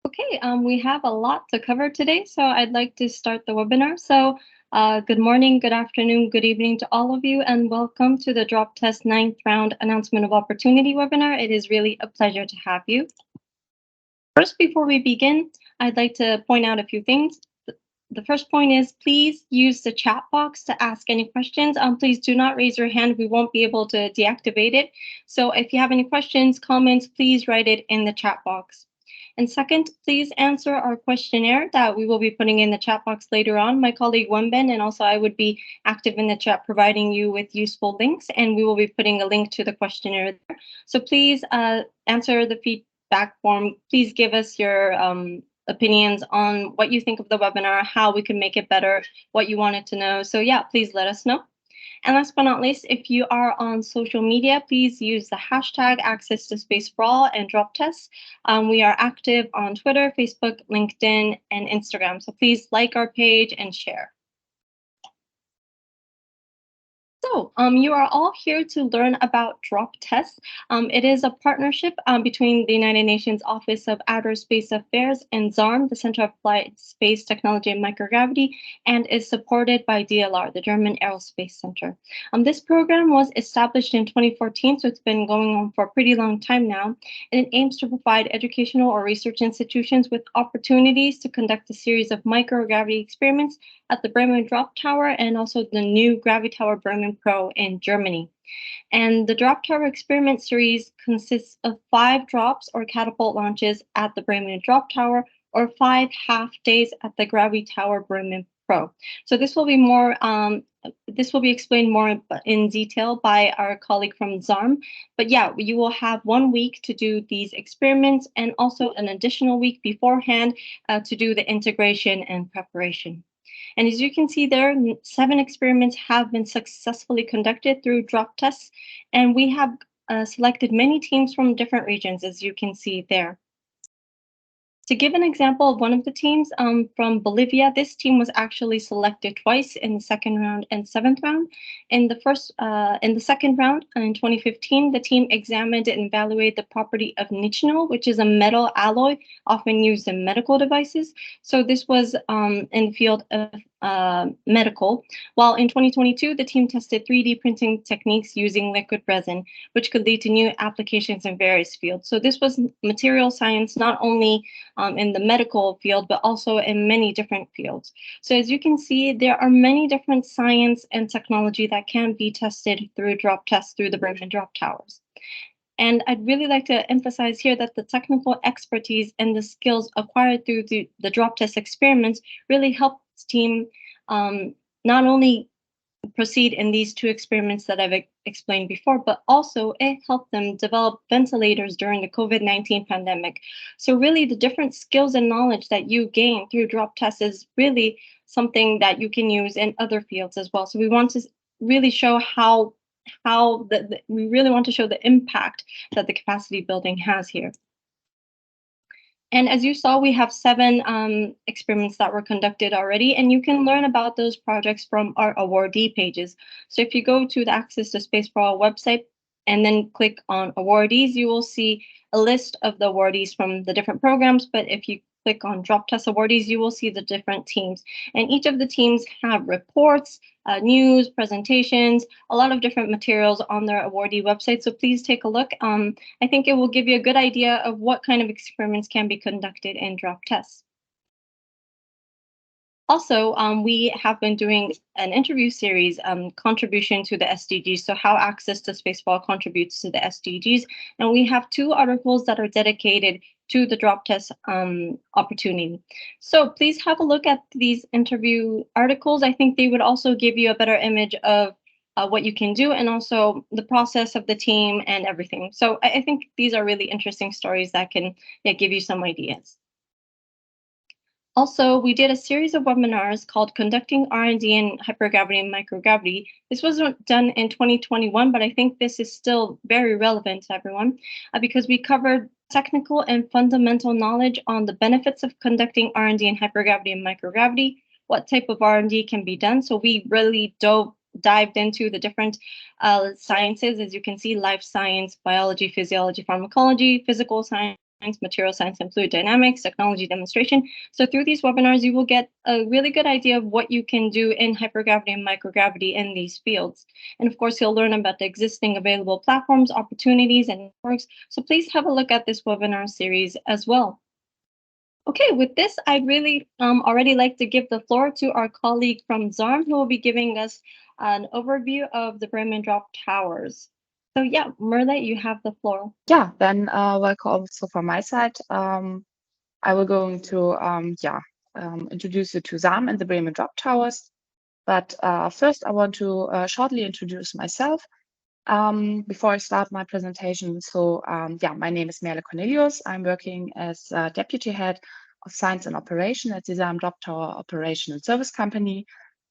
Okay, we have a lot to cover today, so I'd like to start the webinar. Good morning, good afternoon, good evening to all of you, and welcome to the DropTES 9th round announcement of opportunity webinar. It is really a pleasure to have you. First, before we begin, I'd like to point out a few things. The first point is please use the chat box to ask any questions. Please do not raise your hand. We won't be able to deactivate it. So if you have any questions, comments, please write it in the chat box. And second, please answer our questionnaire that we will be putting in the chat box later on. My colleague Wenben and also I would be active in the chat providing you with useful links, and we will be putting a link to the questionnaire there. So please answer the feedback form. Please give us your opinions on what you think of the webinar, how we can make it better, what you wanted to know. So yeah, please let us know. And last but not least, if you are on social media, please use the hashtag #AccessToSpaceForAll and DropTES. We are active on Twitter, Facebook, LinkedIn, and Instagram. So please like our page and share. So you are all here to learn about DropTES. It is a partnership between the United Nations Office of Outer Space Affairs and ZARM, the Center of Applied Space Technology and Microgravity, and is supported by DLR, the German Aerospace Center. This program was established in 2014, so it's been going on for a pretty long time now, and it aims to provide educational or research institutions with opportunities to conduct a series of microgravity experiments at the Bremen DropTES and also the new GraviTower Bremen Pro in Germany. And the DropTES experiment series consists of 5 drops or catapult launches at the Bremen DropTES or 5 half days at the GraviTower Bremen Pro. So this will be explained more in detail by our colleague from ZARM. But yeah, you will have 1 week to do these experiments and also an additional week beforehand to do the integration and preparation. And as you can see there, 7 experiments have been successfully conducted through DropTES, and we have selected many teams from different regions, as you can see there. To give an example of one of the teams from Bolivia, this team was actually selected twice in the 2nd round and 7th round. In the 2nd round in 2015, the team examined and evaluated the property of nichenol, which is a metal alloy often used in medical devices. So this was in the field of medical, while in 2022, the team tested 3D printing techniques using liquid resin, which could lead to new applications in various fields. So this was material science, not only in the medical field, but also in many different fields. So as you can see, there are many different science and technology that can be tested through DropTES through the Bremen DropTES. And I'd really like to emphasize here that the technical expertise and the skills acquired through the DropTES experiments really helped the team not only proceed in these 2 experiments that I've explained before, but also it helped them develop ventilators during the COVID-19 pandemic. So really the different skills and knowledge that you gain through DropTES is really something that you can use in other fields as well. So we want to really show we really want to show the impact that the capacity building has here. And as you saw, we have 7 experiments that were conducted already, and you can learn about those projects from our awardee pages. So if you go to the Access to Space for All website and then click on awardees, you will see a list of the awardees from the different programs. But if you click on DropTES awardees, you will see the different teams. And each of the teams have reports, news, presentations, a lot of different materials on their awardee website. So please take a look. I think it will give you a good idea of what kind of experiments can be conducted in DropTES. Also, we have been doing an interview series, contribution to the SDGs, so how Access to Spacefall contributes to the SDGs. And we have 2 articles that are dedicated to the DropTES opportunity. So please have a look at these interview articles. I think they would also give you a better image of what you can do and also the process of the team and everything. So I think these are really interesting stories that can give you some ideas. Also, we did a series of webinars called Conducting R&D in Hypergravity and Microgravity. This wasn't done in 2021, but I think this is still very relevant to everyone because we covered technical and fundamental knowledge on the benefits of conducting R&D in hypergravity and microgravity, what type of R&D can be done. So we really dived into the different sciences, as you can see, life science, biology, physiology, pharmacology, physical science, science, material science, and fluid dynamics, technology demonstration. So through these webinars, you will get a really good idea of what you can do in hypergravity and microgravity in these fields. And of course, you'll learn about the existing available platforms, opportunities, and networks. So please have a look at this webinar series as well. Okay, with this, I'd really already like to give the floor to our colleague from ZARM, who will be giving us an overview of the Bremen drop towers. So yeah, Merle, you have the floor. Yeah, then welcome also from my side. I will going to introduce you to ZARM and the Bremen drop towers. But first, I want to shortly introduce myself before I start my presentation. So my name is Merle Cornelius. I'm working as Deputy Head of Science and Operation at the ZARM Drop Tower Operation and Service Company.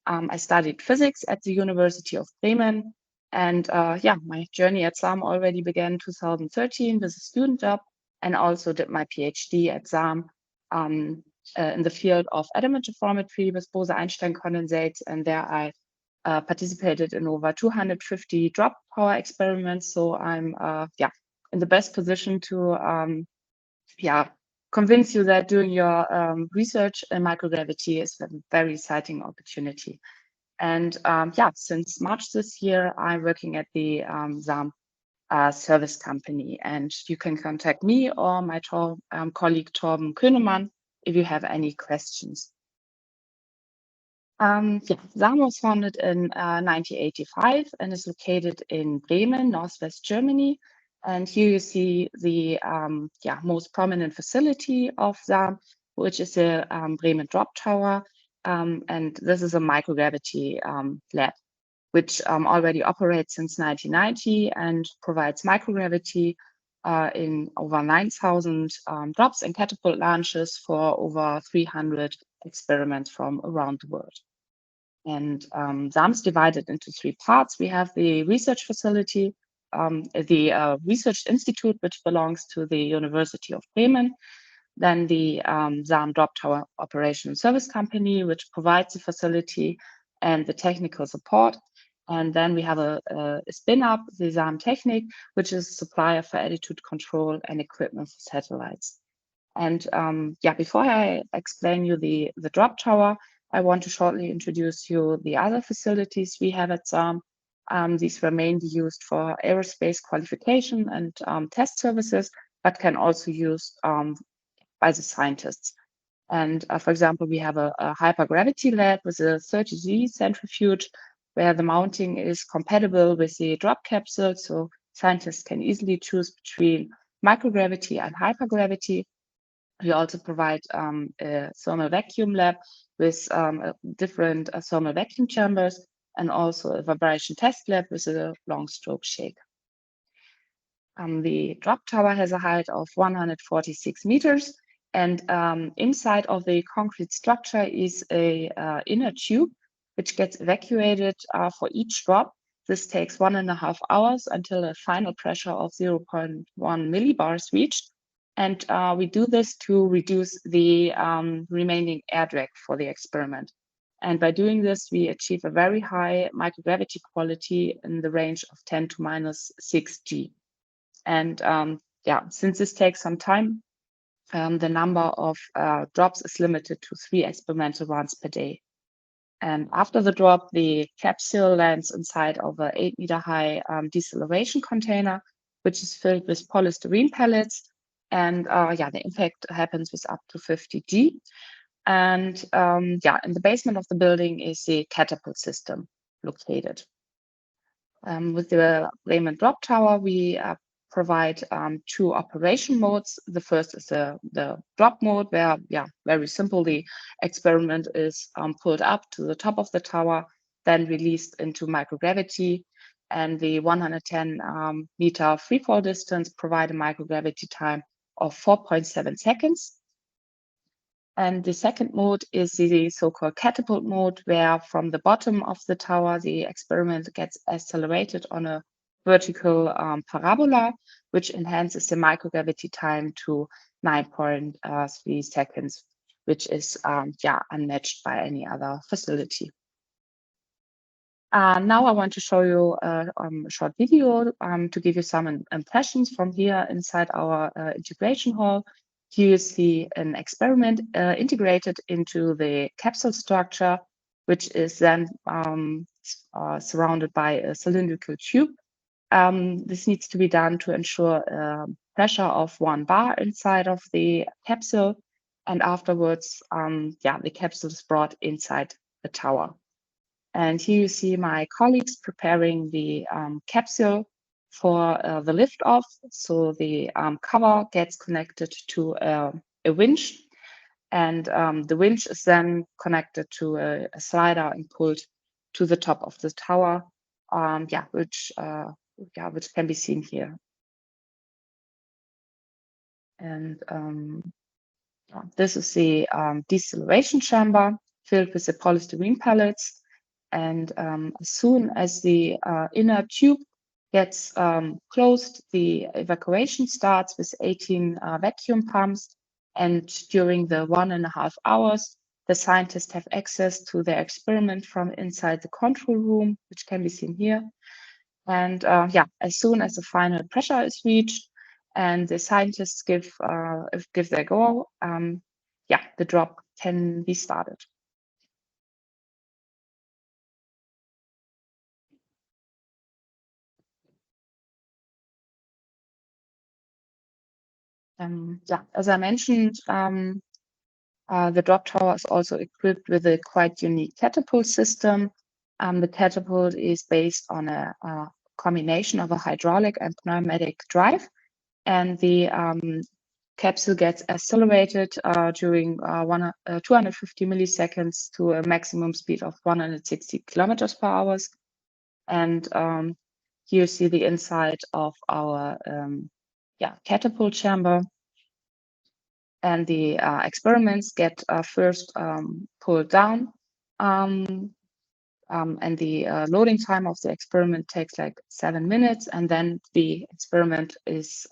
I studied physics at the University of Bremen. And my journey at ZARM already began in 2013 with a student job, and also did my PhD at ZARM in the field of adamant deformity with Bose-Einstein condensates. And there I participated in over 250 drop power experiments. So I'm in the best position to convince you that doing your research in microgravity is a very exciting opportunity. And since March this year, I'm working at the ZARM service company, and you can contact me or my colleague Torben Könemann if you have any questions. ZARM was founded in 1985 and is located in Bremen, Northwest Germany. And here you see the most prominent facility of ZARM, which is the Bremen Drop Tower. And this is a microgravity lab, which already operates since 1990 and provides microgravity in over 9,000 drops and catapult launches for over 300 experiments from around the world. And ZARM is divided into three parts. We have the research facility, the research institute, which belongs to the University of Bremen. Then the ZARM Drop Tower Operation Service Company, which provides the facility and the technical support. And then we have a spin-up, the ZARM Technik, which is a supplier for attitude control and equipment for satellites. And before I explain you the drop tower, I want to shortly introduce you the other facilities we have at ZARM. These were mainly used for aerospace qualification and test services, but can also be used by the scientists. And for example, we have a hypergravity lab with a 30G centrifuge, where the mounting is compatible with the drop capsule, so scientists can easily choose between microgravity and hypergravity. We also provide a thermal vacuum lab with different thermal vacuum chambers, and also a vibration test lab with a long stroke shake. The drop tower has a height of 146 meters, and inside of the concrete structure is a inner tube, which gets evacuated for each drop. This takes 1.5 hours until a final pressure of 0.1 millibars reached. And we do this to reduce the remaining air drag for the experiment. And by doing this, we achieve a very high microgravity quality in the range of 10 to minus 6 G. And since this takes some time, the number of drops is limited to 3 experimental runs per day. And after the drop, the capsule lands inside of an 8-meter high deceleration container, which is filled with polystyrene pellets. And the impact happens with up to 50 G. And in the basement of the building is the catapult system located. With the Bremen Drop Tower, we provide 2 operation modes. The first is the drop mode, where, very simple, the experiment is pulled up to the top of the tower, then released into microgravity. And the 110 meter freefall distance provide a microgravity time of 4.7 seconds. And the second mode is the so-called catapult mode, where from the bottom of the tower, the experiment gets accelerated on a vertical parabola, which enhances the microgravity time to 9.3 seconds, which is unmatched by any other facility. Now I want to show you a short video to give you some impressions from here inside our integration hall. Here you see an experiment integrated into the capsule structure, which is then surrounded by a cylindrical tube. This needs to be done to ensure pressure of 1 bar inside of the capsule. And afterwards, the capsule is brought inside the tower. And here you see my colleagues preparing the capsule for the lift off. So the cover gets connected to a winch, and the winch is then connected to a slider and pulled to the top of the tower, which can be seen here. And this is the deceleration chamber filled with the polystyrene pellets. And as soon as the inner tube gets closed, the evacuation starts with 18 vacuum pumps. And during the 1.5 hours, the scientists have access to their experiment from inside the control room, which can be seen here. And as soon as the final pressure is reached and the scientists give their go, the drop can be started. As I mentioned, the drop tower is also equipped with a quite unique catapult system. The catapult is based on a combination of a hydraulic and pneumatic drive, and the capsule gets accelerated during 250 milliseconds to a maximum speed of 160 kilometers per hour. And here you see the inside of our catapult chamber. And the experiments get first pulled down. And the loading time of the experiment takes like 7 minutes. And then the experiment is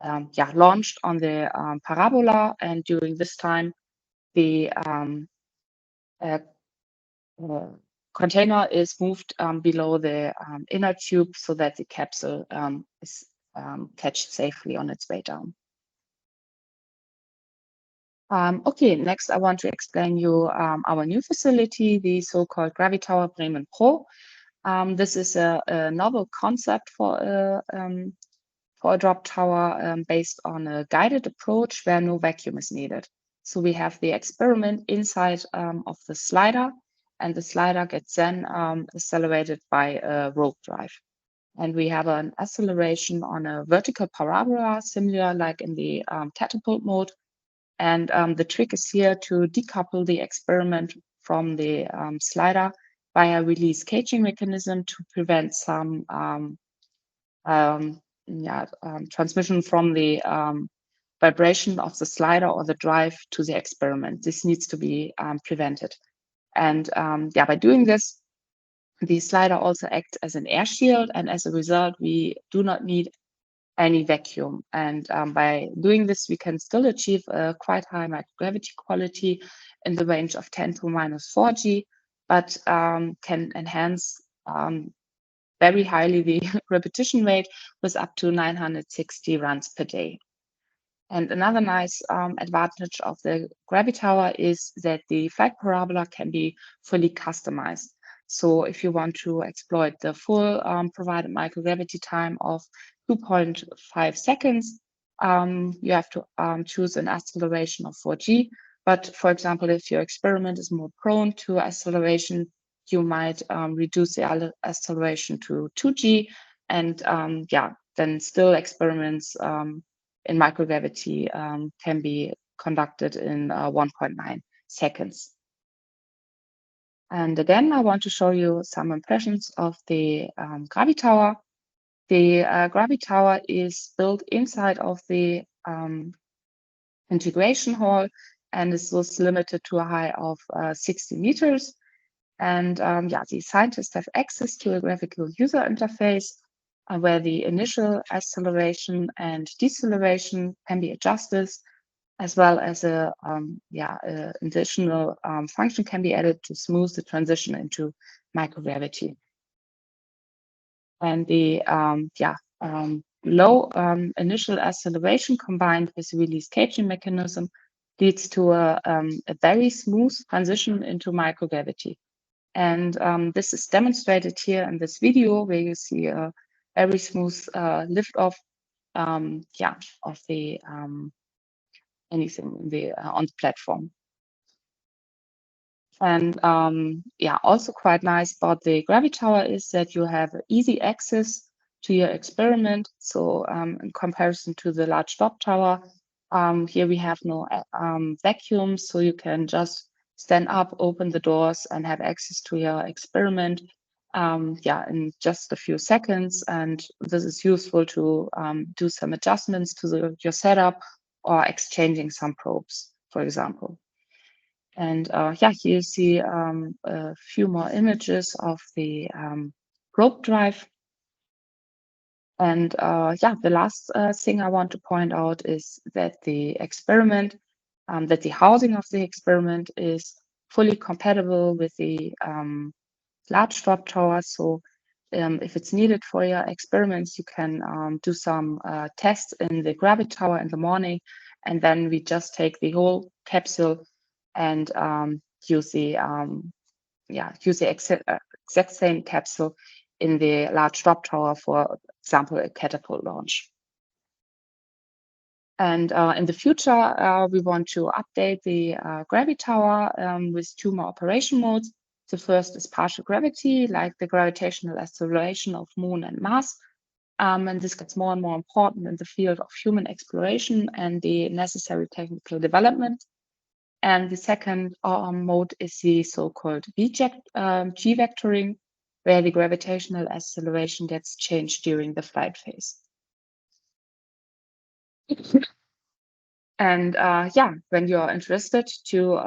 launched on the parabola. And during this time, the container is moved below the inner tube so that the capsule is catched safely on its way down. Okay, next I want to explain you our new facility, the so-called GraviTower Bremen Pro. This is a novel concept for a drop tower based on a guided approach where no vacuum is needed. So we have the experiment inside of the slider, and the slider gets then accelerated by a rope drive. And we have an acceleration on a vertical parabola, similar like in the catapult mode. And the trick is here to decouple the experiment from the slider via release caging mechanism to prevent some transmission from the vibration of the slider or the drive to the experiment. This needs to be prevented. And by doing this, the slider also acts as an air shield, and as a result, we do not need any vacuum. And by doing this, we can still achieve a quite high microgravity quality in the range of 10 to minus 4G, but can enhance very highly the repetition rate with up to 960 runs per day. And another nice advantage of the GraviTower is that the flight parabola can be fully customized. So if you want to exploit the full provided microgravity time of 2.5 seconds, you have to choose an acceleration of 4G. But for example, if your experiment is more prone to acceleration, you might reduce the acceleration to 2G, and then still experiments in microgravity can be conducted in 1.9 seconds. And again, I want to show you some impressions of the GraviTower. The GraviTower is built inside of the integration hall, and is thus limited to a height of 60 meters. And the scientists have access to a graphical user interface where the initial acceleration and deceleration can be adjusted as well as a additional function can be added to smooth the transition into microgravity. And the low initial acceleration combined with release caging mechanism leads to a very smooth transition into microgravity. And this is demonstrated here in this video, where you see a very smooth liftoff of the anything in the on the platform. And also quite nice about the GraviTower is that you have easy access to your experiment. So in comparison to the large drop tower, here we have no vacuum, so you can just stand up, open the doors, and have access to your experiment in just a few seconds. And this is useful to do some adjustments to your setup or exchanging some probes, for example. And here you see a few more images of the probe drive. And the last thing I want to point out is that the experiment, that the housing of the experiment is fully compatible with the large drop tower. So if it's needed for your experiments, you can do some tests in the GraviTower in the morning, and then we just take the whole capsule and use the exact same capsule in the large drop tower, for example, a catapult launch. And in the future, we want to update the GraviTower with 2 more operation modes. The first is partial gravity, like the gravitational acceleration of Moon and Mars. And this gets more and more important in the field of human exploration and the necessary technical development. And the second mode is the so-called G-vectoring, where the gravitational acceleration gets changed during the flight phase. And when you're interested to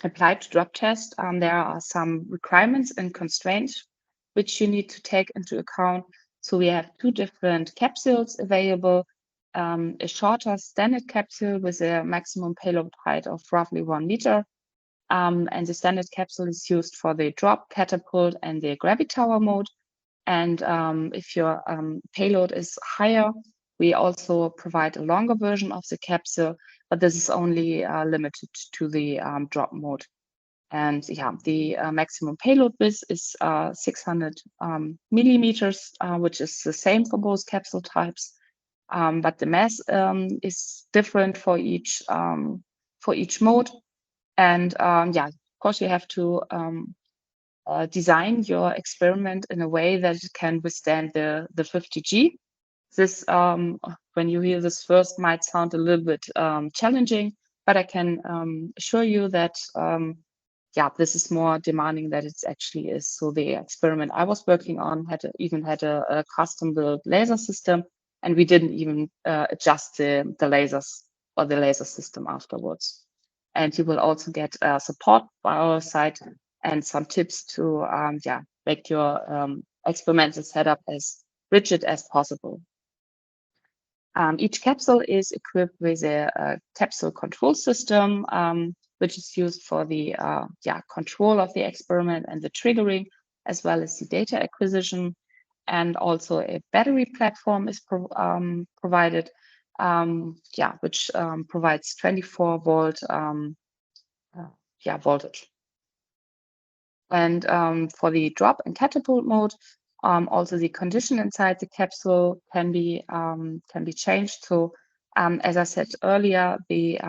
apply to DropTES, there are some requirements and constraints which you need to take into account. So we have 2 different capsules available. A shorter standard capsule with a maximum payload height of roughly 1 meter. And the standard capsule is used for the drop, catapult, and the GraviTower mode. And if your payload is higher, we also provide a longer version of the capsule, but this is only limited to the drop mode. And the maximum payload width is 600 millimeters, which is the same for both capsule types. But the mass is different for each mode. And of course, you have to design your experiment in a way that it can withstand the 50G. This, when you hear this first, might sound a little bit challenging, but I can assure you that this is more demanding than it actually is. So the experiment I was working on even had a custom-built laser system, and we didn't even adjust the lasers or the laser system afterwards. And you will also get support by our side and some tips to make your experimental setup as rigid as possible. Each capsule is equipped with a capsule control system, which is used for the control of the experiment and the triggering, as well as the data acquisition. And also a battery platform is provided, which provides 24-volt voltage. And for the drop and catapult mode, also the condition inside the capsule can be changed. So as I said earlier, the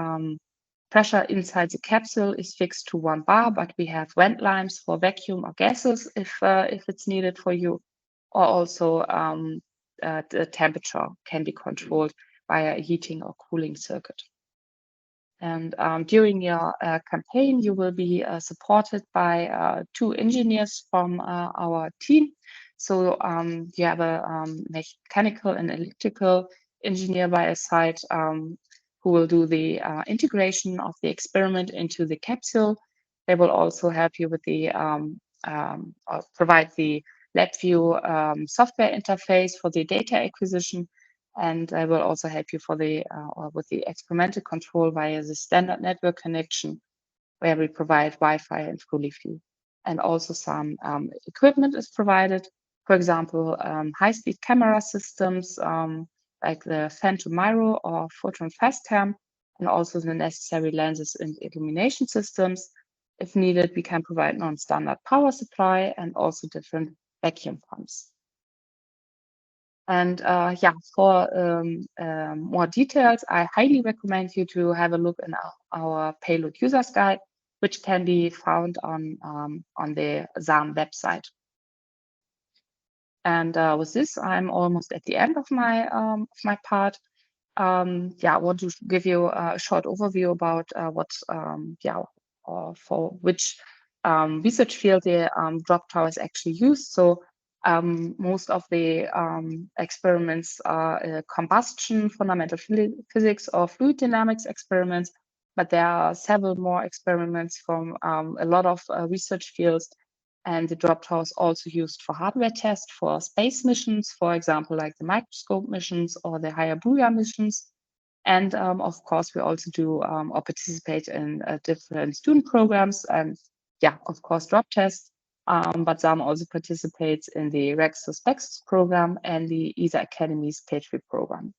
pressure inside the capsule is fixed to 1 bar, but we have vent lines for vacuum or gases if it's needed for you, or also the temperature can be controlled via a heating or cooling circuit. And during your campaign, you will be supported by 2 engineers from our team. So you have a mechanical and electrical engineer by your side who will do the integration of the experiment into the capsule. They will also help you with the provide the LabVIEW software interface for the data acquisition. And I will also help you for the or with the experimental control via the standard network connection, where we provide Wi-Fi and FluentView. And also some equipment is provided. For example, high-speed camera systems like the Phantom Miro or Photon FastCam, and also the necessary lenses and illumination systems. If needed, we can provide non-standard power supply and also different vacuum pumps. And yeah, for more details, I highly recommend you to have a look in our payload users guide, which can be found on the ZARM website. And with this, I'm almost at the end of my part. Yeah, I want to give you a short overview about for which research field the DropTES is actually used. So most of the experiments are combustion, fundamental physics, or fluid dynamics experiments, but there are several more experiments from a lot of research fields. And the DropTES is also used for hardware tests for space missions, for example, like the microscope missions or the Hayabusa missions. And of course, we also do or participate in different student programs. And yeah, of course, DropTES. But ZARM also participates in the Rexus Spexus program and the ESA Academy's PageWeb program.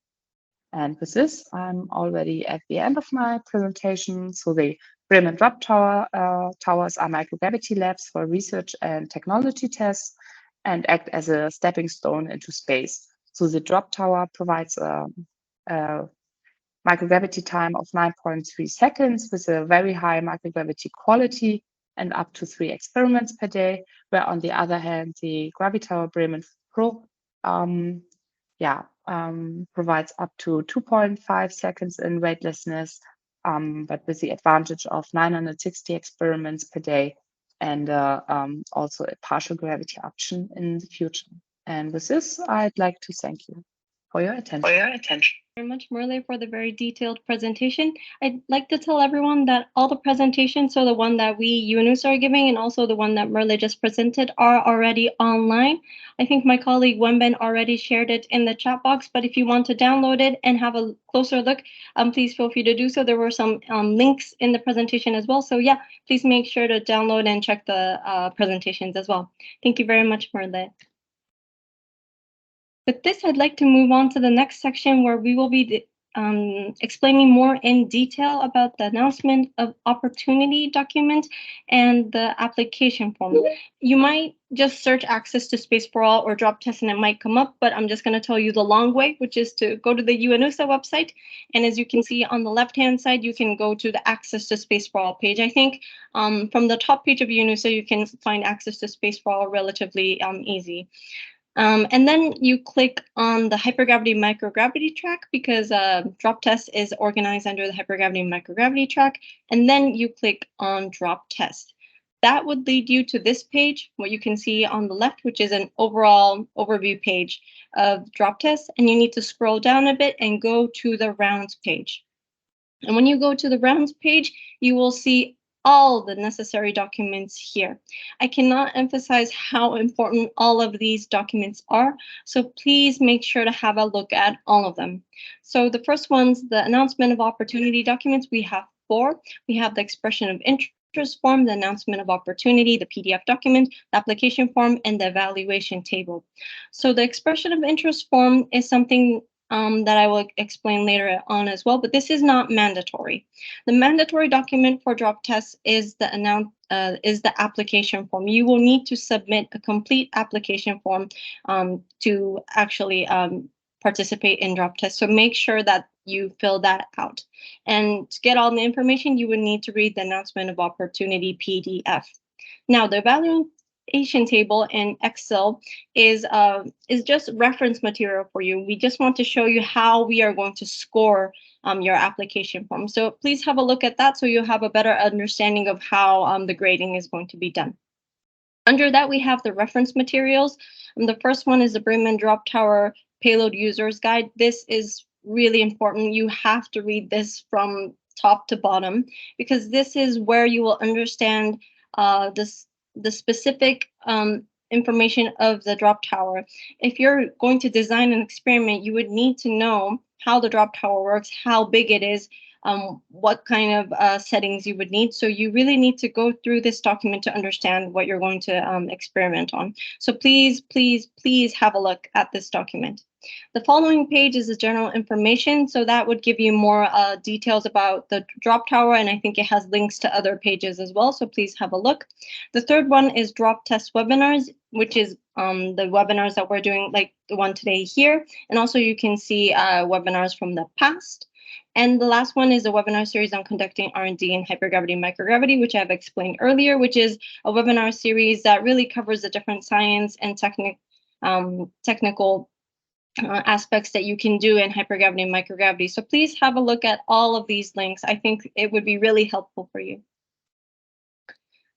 And with this, I'm already at the end of my presentation. So the Bremen DropTES towers are microgravity labs for research and technology tests and act as a stepping stone into space. So the DropTES provides a microgravity time of 9.3 seconds with a very high microgravity quality and up to 3 experiments per day, where on the other hand, the GraviTower Bremen Pro provides up to 2.5 seconds in weightlessness, but with the advantage of 960 experiments per day and also a partial gravity option in the future. And with this, I'd like to thank you for your attention. Very much, Merle, for the very detailed presentation. I'd like to tell everyone that all the presentations, so the one that we UNOOSA are giving and also the one that Merle just presented, are already online. I think my colleague Wenben already shared it in the chat box, but if you want to download it and have a closer look, please feel free to do so. There were some links in the presentation as well. So yeah, please make sure to download and check the presentations as well. Thank you very much, Merle. With this, I'd like to move on to the next section where we will be explaining more in detail about the announcement of opportunity document and the application form. You might just search access to space for all or DropTES and it might come up, but I'm just going to tell you the long way, which is to go to the UNOOSA website. And as you can see on the left-hand side, you can go to the access to space for all page. I think from the top page of UNOOSA, you can find access to space for all relatively easy. And then you click on the hypergravity microgravity track because DropTES is organized under the hypergravity microgravity track. And then you click on DropTES. That would lead you to this page, what you can see on the left, which is an overall overview page of DropTES. And you need to scroll down a bit and go to the rounds page. And when you go to the rounds page, you will see all the necessary documents here. I cannot emphasize how important all of these documents are, so please make sure to have a look at all of them. So the first one's the announcement of opportunity documents. We have 4. We have the expression of interest form, the announcement of opportunity, the PDF document, the application form, and the evaluation table. So the expression of interest form is something that I will explain later on as well, but this is not mandatory. The mandatory document for DropTES is the application form. You will need to submit a complete application form to actually participate in DropTES. So make sure that you fill that out. And to get all the information, you would need to read the announcement of opportunity PDF. Now, the evaluation table in Excel is just reference material for you. We just want to show you how we are going to score your application form. So please have a look at that so you have a better understanding of how the grading is going to be done. Under that, we have the reference materials. And the first one is the Bremen DropTES Payload Users Guide. This is really important. You have to read this from top to bottom because this is where you will understand the specific information of the drop tower. If you're going to design an experiment, you would need to know how the drop tower works, how big it is, what kind of settings you would need. So you really need to go through this document to understand what you're going to experiment on. So please, please, please have a look at this document. The following page is the general information, so that would give you more details about the drop tower, and I think it has links to other pages as well, so please have a look. The third one is DropTES webinars, which is the webinars that we're doing, like the one today here, and also you can see webinars from the past. And the last one is a webinar series on conducting R&D in hypergravity and microgravity, which I've explained earlier, which is a webinar series that really covers the different science and technical aspects that you can do in hypergravity and microgravity. So please have a look at all of these links. I think it would be really helpful for you.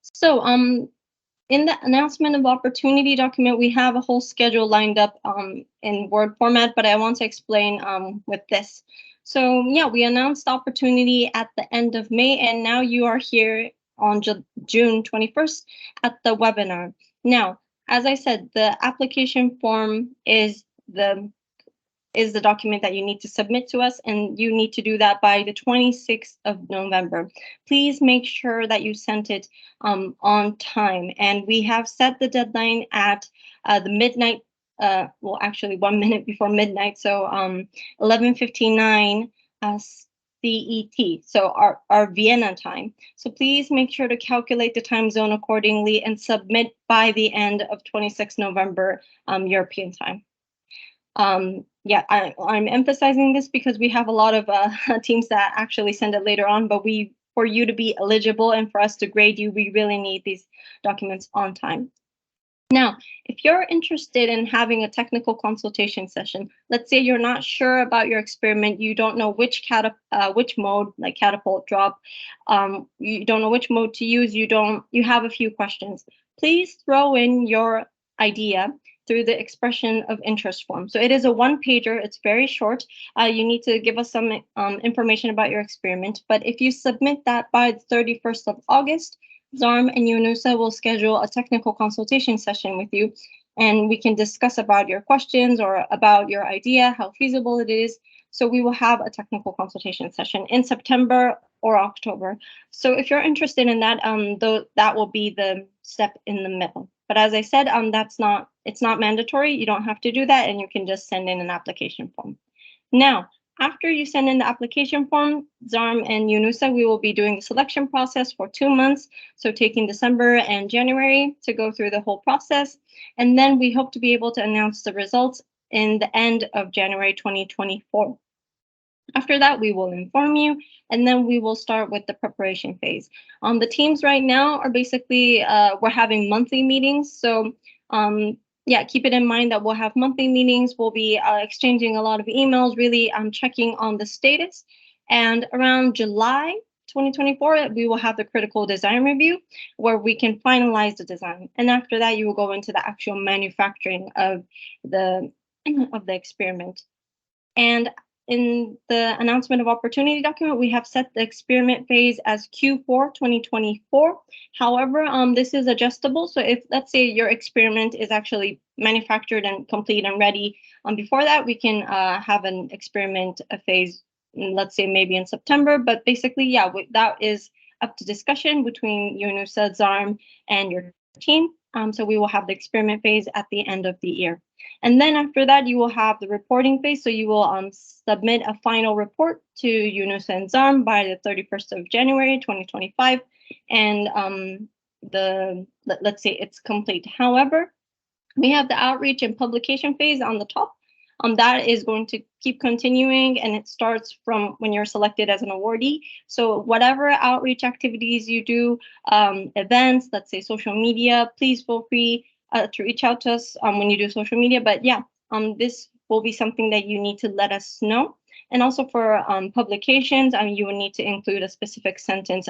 So in the announcement of opportunity document, we have a whole schedule lined up in Word format, but I want to explain with this. So yeah, we announced the opportunity at the end of May, and now you are here on June 21st at the webinar. Now, as I said, the application form is the document that you need to submit to us, and you need to do that by the 26th of November. Please make sure that you sent it on time, and we have set the deadline at the midnight, well, actually 1 minute before midnight, so 11:59 CET, so our Vienna time. So please make sure to calculate the time zone accordingly and submit by the end of 26 November European time. Yeah, I'm emphasizing this because we have a lot of teams that actually send it later on, but for you to be eligible and for us to grade you, we really need these documents on time. Now, if you're interested in having a technical consultation session, let's say you're not sure about your experiment, you don't know which mode, like catapult, drop, you don't know which mode to use, you have a few questions. Please throw in your idea through the expression of interest form. So it is a one-pager, it's very short. You need to give us some information about your experiment, but if you submit that by the 31st of August, ZARM and UNOOSA will schedule a technical consultation session with you, and we can discuss about your questions or about your idea, how feasible it is. So we will have a technical consultation session in September or October. So if you're interested in that, that will be the step in the middle. But as I said, it's not mandatory. You don't have to do that, and you can just send in an application form. Now, after you send in the application form, ZARM and UNOOSA, we will be doing the selection process for 2 months. So taking December and January to go through the whole process. And then we hope to be able to announce the results in the end of January 2024. After that, we will inform you, and then we will start with the preparation phase. The teams right now are basically, we're having monthly meetings. So yeah, keep it in mind that we'll have monthly meetings. We'll be exchanging a lot of emails, really checking on the status. And around July 2024, we will have the critical design review where we can finalize the design. And after that, you will go into the actual manufacturing of the experiment. And in the announcement of opportunity document, we have set the experiment phase as Q4 2024. However, this is adjustable. So if, let's say, your experiment is actually manufactured and complete and ready before that, we can have an experiment phase, let's say maybe in September. But basically, yeah, that is up to discussion between UNOOSA, ZARM, and your team. So we will have the experiment phase at the end of the year. And then after that, you will have the reporting phase. So you will submit a final report to UNOOSA and ZARM by the 31st of January 2025. And let's say it's complete. However, we have the outreach and publication phase on the top. That is going to keep continuing, and it starts from when you're selected as an awardee. So whatever outreach activities you do, events, let's say social media, please feel free to reach out to us when you do social media. But yeah, this will be something that you need to let us know. And also for publications, you will need to include a specific sentence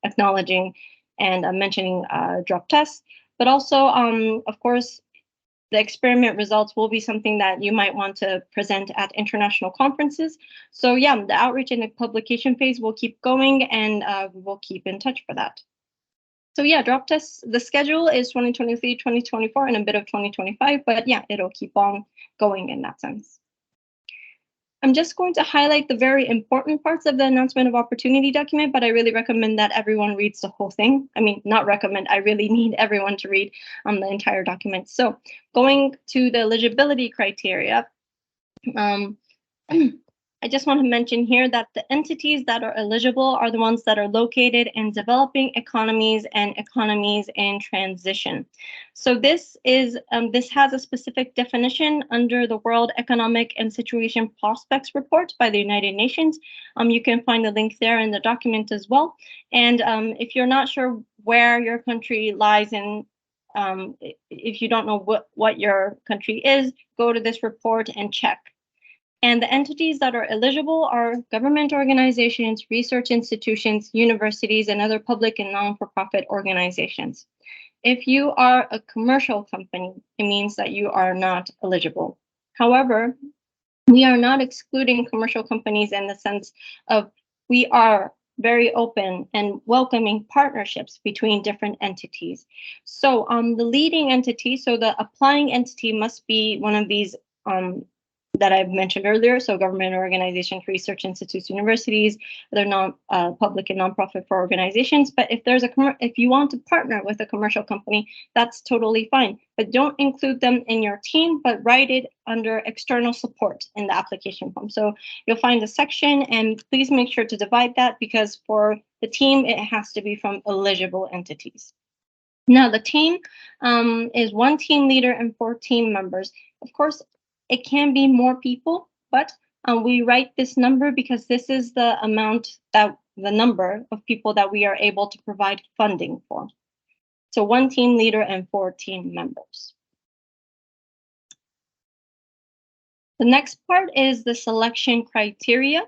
acknowledging and mentioning DropTES. But also, of course, the experiment results will be something that you might want to present at international conferences. So yeah, the outreach and the publication phase will keep going, and we will keep in touch for that. So yeah, DropTES, the schedule is 2023, 2024, and a bit of 2025, but yeah, it'll keep on going in that sense. I'm just going to highlight the very important parts of the announcement of opportunity document, but I really recommend that everyone reads the whole thing. I mean, not recommend, I really need everyone to read the entire document. So going to the eligibility criteria, I just want to mention here that the entities that are eligible are the ones that are located in developing economies and economies in transition. So this has a specific definition under the World Economic and Situation Prospects Report by the United Nations. You can find the link there in the document as well. And if you're not sure where your country lies in, if you don't know what your country is, go to this report and check. And the entities that are eligible are government organizations, research institutions, universities, and other public and non-for-profit organizations. If you are a commercial company, it means that you are not eligible. However, we are not excluding commercial companies in the sense of we are very open and welcoming partnerships between different entities. So the leading entity, so the applying entity must be one of these that I've mentioned earlier, so government organizations, research institutes, universities, they're public and nonprofit for organizations. But if you want to partner with a commercial company, that's totally fine. But don't include them in your team, but write it under external support in the application form. So you'll find a section, and please make sure to divide that because for the team, it has to be from eligible entities. Now, the team is one team leader and 4 team members. Of course, it can be more people, but we write this number because this is the number of people that we are able to provide funding for. So 1 team leader and 4 team members. The next part is the selection criteria.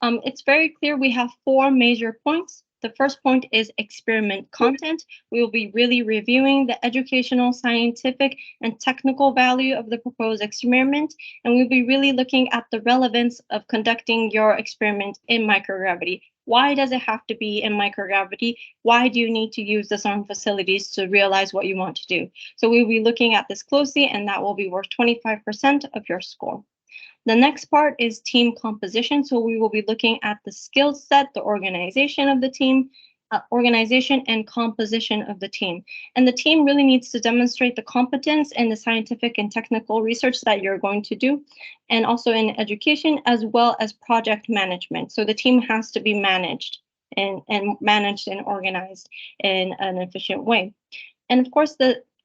It's very clear we have 4 major points. The first point is experiment content. We will be really reviewing the educational, scientific, and technical value of the proposed experiment, and we'll be really looking at the relevance of conducting your experiment in microgravity. Why does it have to be in microgravity? Why do you need to use the ZARM facilities to realize what you want to do? So we'll be looking at this closely, and that will be worth 25% of your score. The next part is team composition. So we will be looking at the skill set, the organization of the team, organization and composition of the team. And the team really needs to demonstrate the competence in the scientific and technical research that you're going to do, and also in education as well as project management. So the team has to be managed and managed and organized in an efficient way. And of course,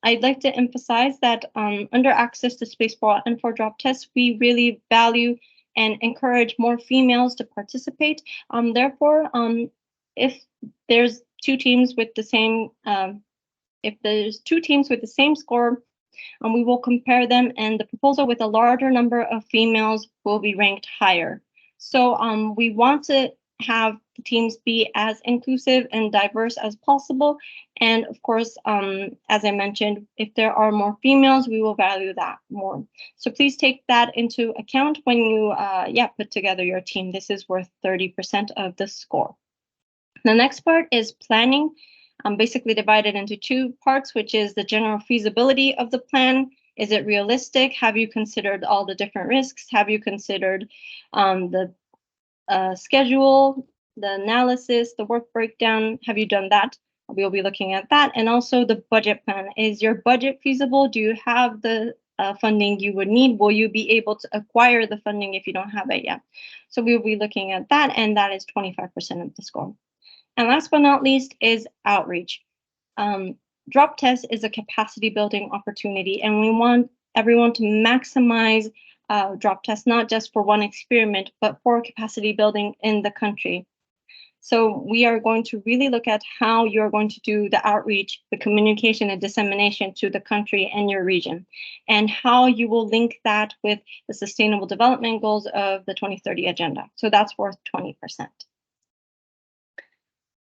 I'd like to emphasize that under Access to Space and for DropTES, we really value and encourage more females to participate. Therefore, if there's 2 teams with the same, score, we will compare them, and the proposal with a larger number of females will be ranked higher. So we want to have the teams be as inclusive and diverse as possible. And of course, as I mentioned, if there are more females, we will value that more. So please take that into account when you put together your team. This is worth 30% of the score. The next part is planning, basically divided into 2 parts, which is the general feasibility of the plan. Is it realistic? Have you considered all the different risks? Have you considered the schedule, the analysis, the work breakdown? Have you done that? We'll be looking at that. And also the budget plan. Is your budget feasible? Do you have the funding you would need? Will you be able to acquire the funding if you don't have it yet? So we'll be looking at that, and that is 25% of the score. And last but not least is outreach. DropTES is a capacity building opportunity, and we want everyone to maximize DropTES, not just for one experiment, but for capacity building in the country. So we are going to really look at how you're going to do the outreach, the communication and dissemination to the country and your region, and how you will link that with the Sustainable Development Goals of the 2030 Agenda. So that's worth 20%.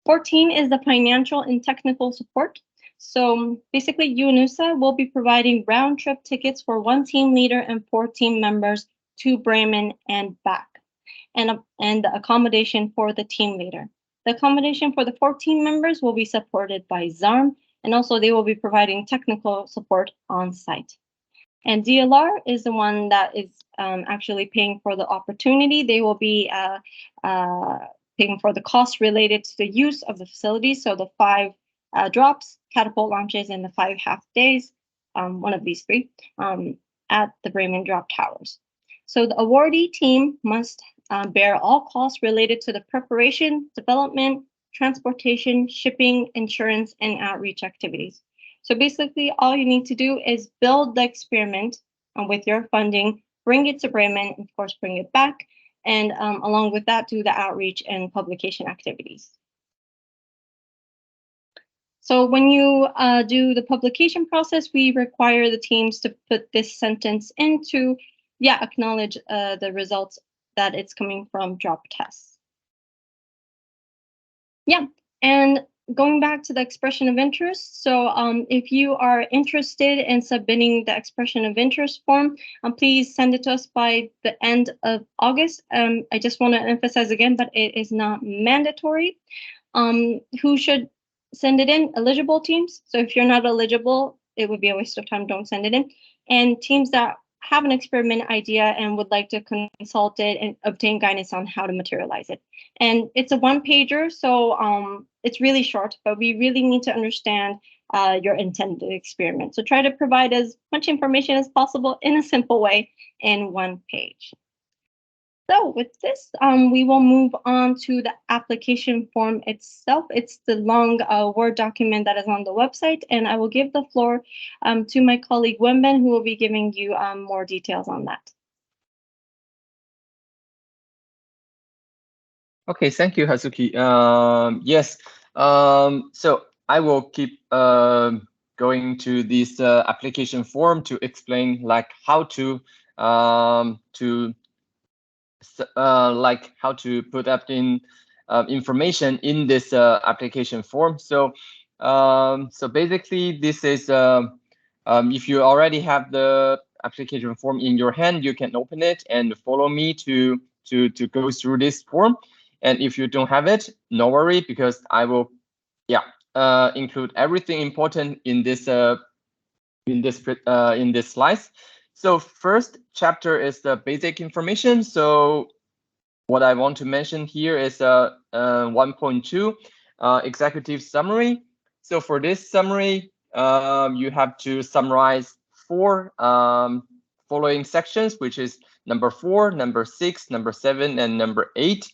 14 is the financial and technical support. So basically, UNOOSA will be providing round-trip tickets for 1 team leader and 4 team members to Bremen and back, and the accommodation for the team leader. The accommodation for the 14 members will be supported by ZARM, and also they will be providing technical support on site. And DLR is the one that is actually paying for the opportunity. They will be paying for the costs related to the use of the facilities. So the 5 drops, catapult launches, and the 5 half days, one of these 3, at the Bremen drop towers. So the awardee team must bear all costs related to the preparation, development, transportation, shipping, insurance, and outreach activities. So basically, all you need to do is build the experiment with your funding, bring it to Bremen, of course, bring it back, and along with that, do the outreach and publication activities. So when you do the publication process, we require the teams to put this sentence in to, acknowledge the results that it's coming from DropTES. And going back to the expression of interest, so if you are interested in submitting the expression of interest form, please send it to us by the end of August. I just want to emphasize again, but it is not mandatory. Who should send it in? Eligible teams. So if you're not eligible, it would be a waste of time. Don't send it in. And teams that have an experiment idea and would like to consult it and obtain guidance on how to materialize it. And it's a 1-pager, so it's really short, but we really need to understand your intended experiment. So try to provide as much information as possible in a simple way in 1 page. So with this, we will move on to the application form itself. It's the long Word document that is on the website, and I will give the floor to my colleague Wenben, who will be giving you more details on that. Okay, thank you, Hazuki. Yes, so I will keep going to this application form to explain like how to put up in information in this application form. So basically, this is if you already have the application form in your hand, you can open it and follow me to go through this form. And if you don't have it, no worry, because I will include everything important in this slides. So first chapter is the basic information. So what I want to mention here is 1.2 executive summary. So for this summary, you have to summarize 4 following sections, which is number 4, number 6, number 7, and number 8.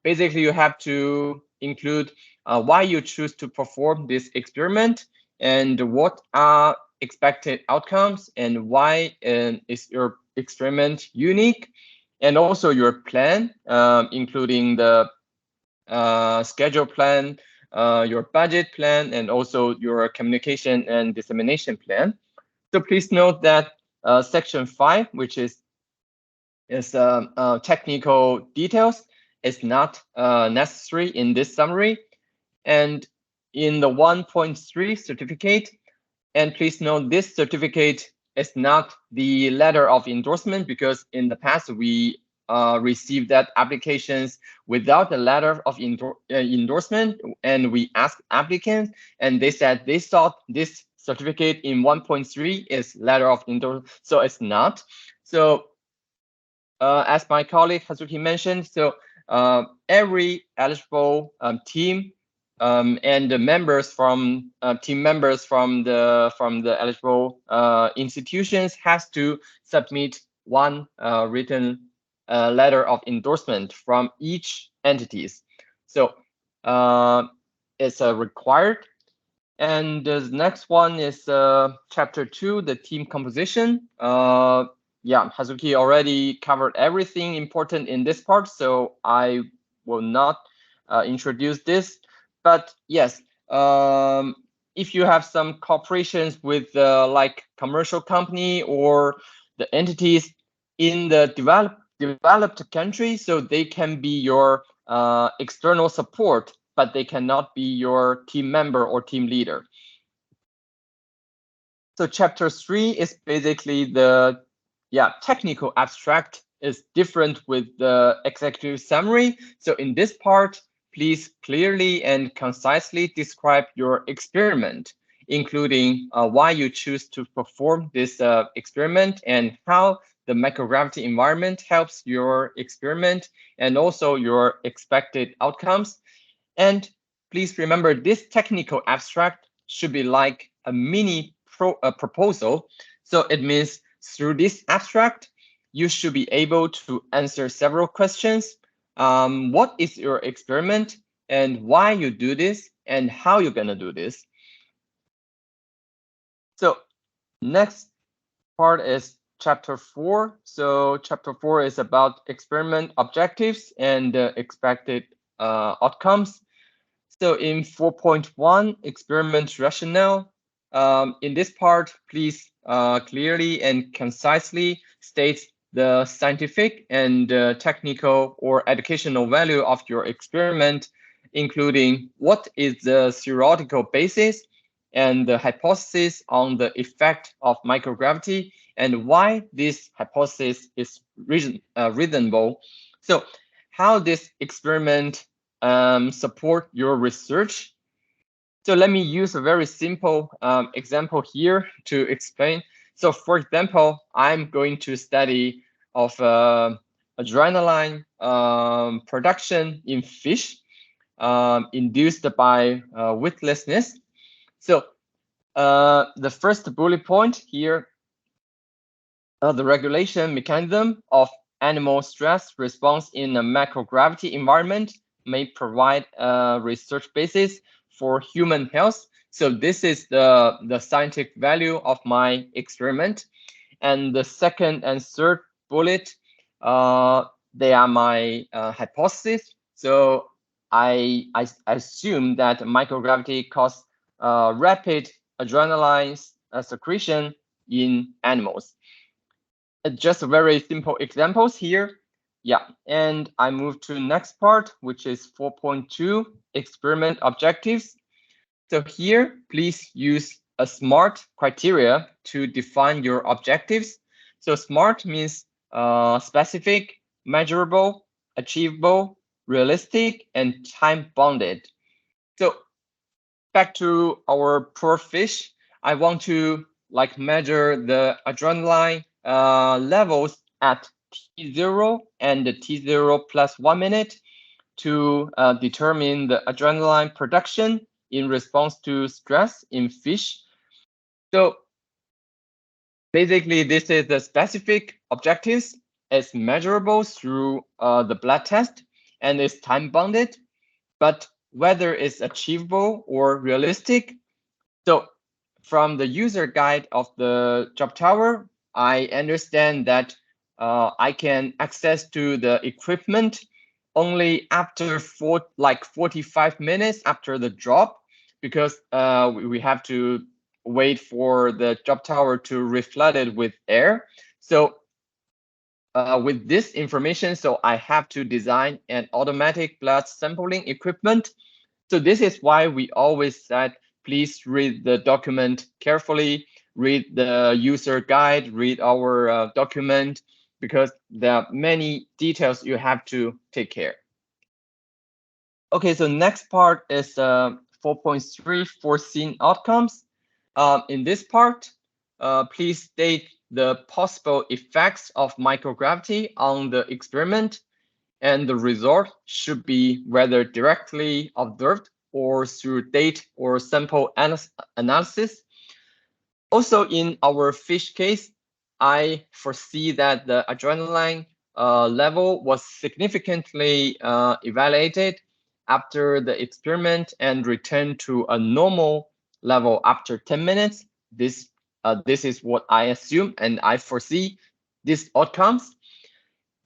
Basically, you have to include why you choose to perform this experiment and what are expected outcomes and why is your experiment unique, and also your plan, including the schedule plan, your budget plan, and also your communication and dissemination plan. So please note that section 5, which is technical details, is not necessary in this summary. And in the 1.3 certificate, and please note this certificate is not the letter of endorsement, because in the past we received that applications without a letter of endorsement, and we asked applicants and they said they thought this certificate in 1.3 is letter of endorsement, so it's not. So as my colleague Hazuki mentioned, so every eligible team and the members from team members from the eligible institutions has to submit 1 written letter of endorsement from each entities. So it's required. And the next one is chapter 2, the team composition. Hazuki already covered everything important in this part, so I will not introduce this. But yes, if you have some cooperations with like commercial company or the entities in the developed country, so they can be your external support, but they cannot be your team member or team leader. So chapter 3 is basically the technical abstract is different with the executive summary. So in this part, please clearly and concisely describe your experiment, including why you choose to perform this experiment and how the microgravity environment helps your experiment and also your expected outcomes. And please remember, this technical abstract should be like a mini proposal. So it means through this abstract, you should be able to answer several questions. What is your experiment and why you do this and how you're gonna do this? So next part is chapter 4. So chapter 4 is about experiment objectives and expected outcomes. So in 4.1, experiment rationale, in this part, please clearly and concisely state the scientific and technical or educational value of your experiment, including what is the theoretical basis and the hypothesis on the effect of microgravity and why this hypothesis is reasonable. So how this experiment support your research. So let me use a very simple example here to explain. So for example, I'm going to study of adrenaline production in fish induced by weightlessness. So the first bullet point here, the regulation mechanism of animal stress response in a microgravity environment may provide a research basis for human health. So this is the scientific value of my experiment. And the second and third bullet, they are my hypothesis. So I assume that microgravity causes rapid adrenaline secretion in animals. Just very simple examples here. Yeah, and I move to next part, which is 4.2, experiment objectives. So here, please use a SMART criteria to define your objectives. So SMART means specific, measurable, achievable, realistic, and time-bounded. So back to our poor fish, I want to measure the adrenaline levels at T0 and T0 plus 1 minute to determine the adrenaline production in response to stress in fish. So basically, this is the specific objectives. It's measurable through the blood test and it's time bounded, but whether it's achievable or realistic. So from the user guide of the DropTES, I understand that I can access to the equipment only after 45 minutes after the drop, because we have to wait for the DropTES to reflood it with air. So with this information, so I have to design an automatic blood sampling equipment. So this is why we always said, please read the document carefully, read the user guide, read our document, because there are many details you have to take care. Okay, so next part is 4.3, foreseen outcomes. In this part, please state the possible effects of microgravity on the experiment, and the result should be whether directly observed or through data or sample analysis. Also, in our fish case, I foresee that the adrenaline level was significantly evaluated after the experiment and returned to a normal level after 10 minutes. This is what I assume and I foresee these outcomes.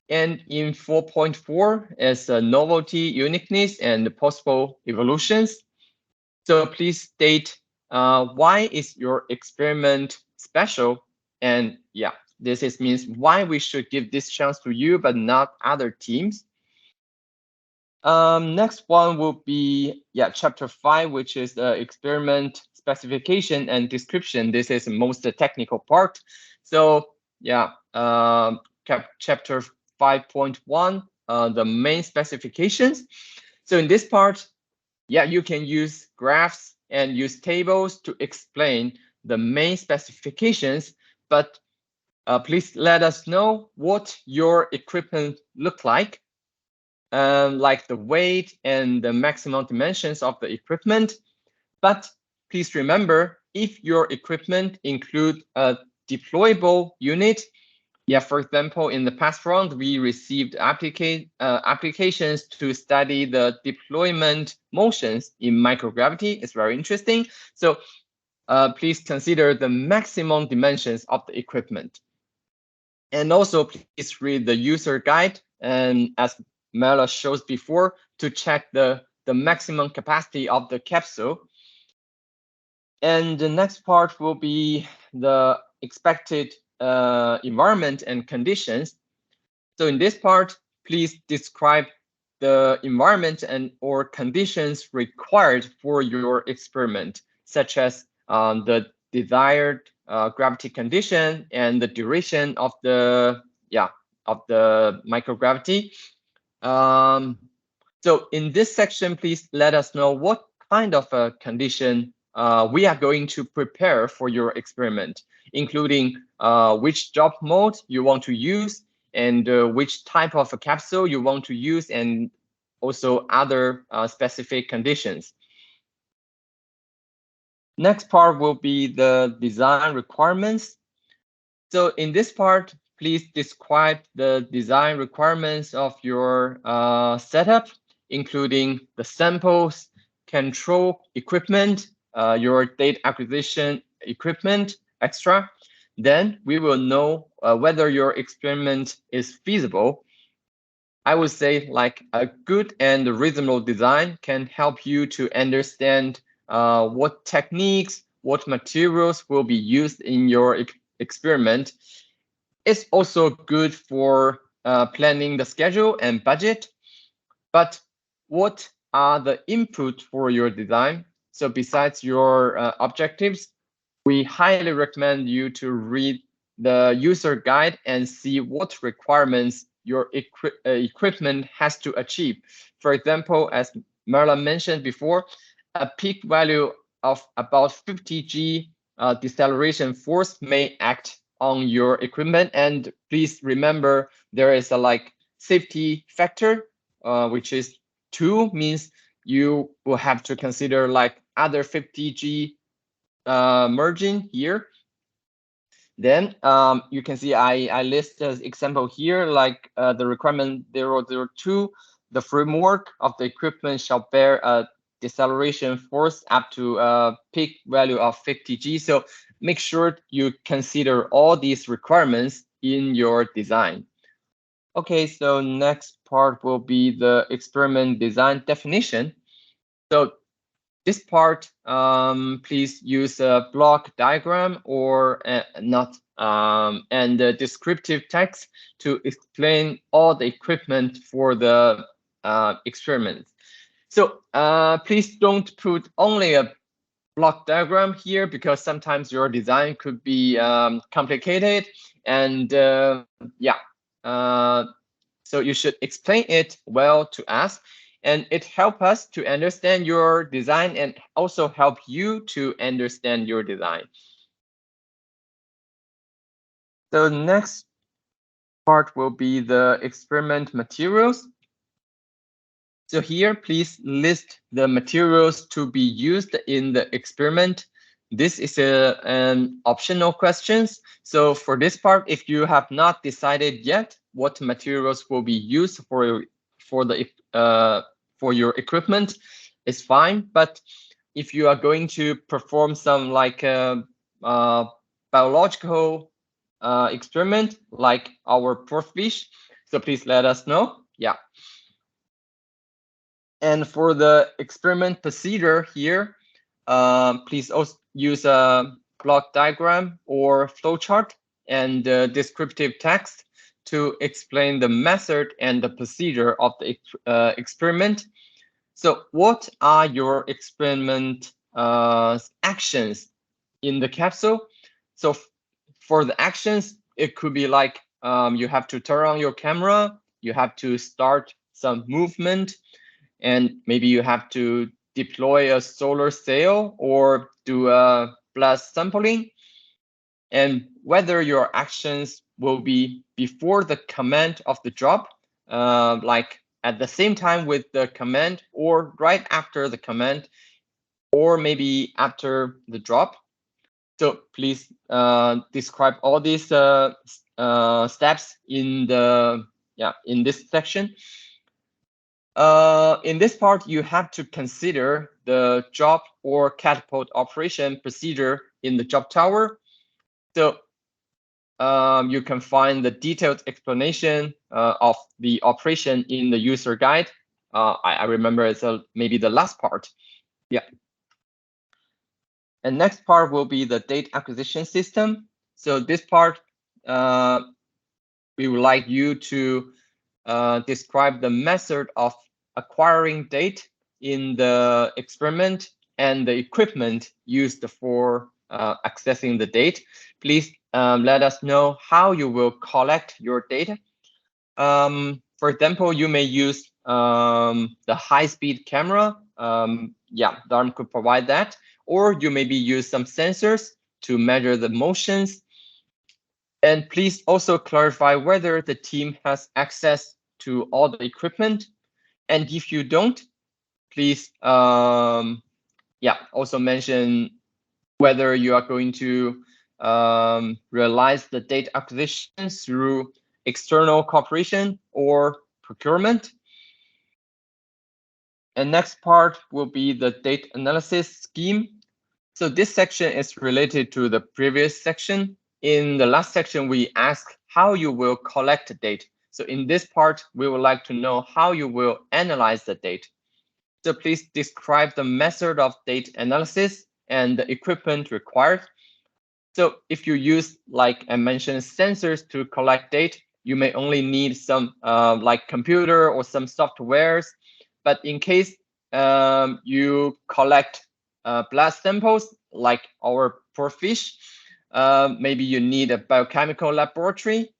And in 4.4 is novelty, uniqueness, and possible evolutions. So please state why is your experiment special? And yeah, this means why we should give this chance to you, but not other teams. Next one will be chapter 5, which is the experiment specification and description. This is the most technical part. So yeah, chapter 5.1, the main specifications. So in this part, yeah, you can use graphs and use tables to explain the main specifications, but please let us know what your equipment look like the weight and the maximum dimensions of the equipment. But please remember, if your equipment include a deployable unit, yeah, for example, in the past round, we received applications to study the deployment motions in microgravity. It's very interesting. So please consider the maximum dimensions of the equipment. And also please read the user guide, and as Mela shows before, to check the maximum capacity of the capsule. And the next part will be the expected environment and conditions. So in this part, please describe the environment and or conditions required for your experiment, such as the desired gravity condition and the duration of the microgravity. So in this section, please let us know what kind of a condition we are going to prepare for your experiment, including which job mode you want to use, and which type of a capsule you want to use, and also other specific conditions. Next part will be the design requirements. So in this part, please describe the design requirements of your setup, including the samples, control equipment, your data acquisition equipment, etc. Then we will know whether your experiment is feasible. I would say like a good and reasonable design can help you to understand what techniques, what materials will be used in your experiment. It's also good for planning the schedule and budget. But what are the input for your design? So besides your objectives, we highly recommend you to read the user guide and see what requirements your equipment has to achieve. For example, as Marla mentioned before, a peak value of about 50 G deceleration force may act on your equipment. And please remember, there is a safety factor, which is 2, means you will have to consider other 50 G merging here. Then you can see I list as example here, the requirement 002, the framework of the equipment shall bear a deceleration force up to a peak value of 50 G. So make sure you consider all these requirements in your design. Okay, so next part will be the experiment design definition. So this part, please use a block diagram or not, and descriptive text to explain all the equipment for the experiment. So please don't put only a block diagram here, because sometimes your design could be complicated, and so you should explain it well to us, and it helps us to understand your design and also help you to understand your design. So next part will be the experiment materials. So here, please list the materials to be used in the experiment. This is an optional question. So for this part, if you have not decided yet what materials will be used for your equipment, it's fine. But if you are going to perform some biological experiment, like our porfish, so please let us know. Yeah. And for the experiment procedure here, please also use a block diagram or flowchart and descriptive text to explain the method and the procedure of the experiment. So what are your experiment actions in the capsule? So for the actions, it could be like you have to turn on your camera, you have to start some movement, and maybe you have to deploy a solar sail or do a blood sampling. And whether your actions will be before the command of the drop, like at the same time with the command, or right after the command, or maybe after the drop. So please describe all these steps in this section. In this part, you have to consider the drop or catapult operation procedure in the GraviTower. So you can find the detailed explanation of the operation in the user guide. I remember it's maybe the last part. Yeah. And next part will be the data acquisition system. So this part, we would like you to describe the method of acquiring data in the experiment and the equipment used for accessing the data. Please let us know how you will collect your data. For example, you may use the high-speed camera. ZARM could provide that. Or you maybe use some sensors to measure the motions. And please also clarify whether the team has access to all the equipment. And if you don't, please also mention whether you are going to realize the data acquisition through external cooperation or procurement. And next part will be the data analysis scheme. So this section is related to the previous section. In the last section, we asked how you will collect data. So in this part, we would like to know how you will analyze the data. So please describe the method of data analysis and the equipment required. So if you use, like I mentioned, sensors to collect data, you may only need some like computer or some softwares. But in case you collect blood samples, like our poor fish, maybe you need a biochemical laboratory.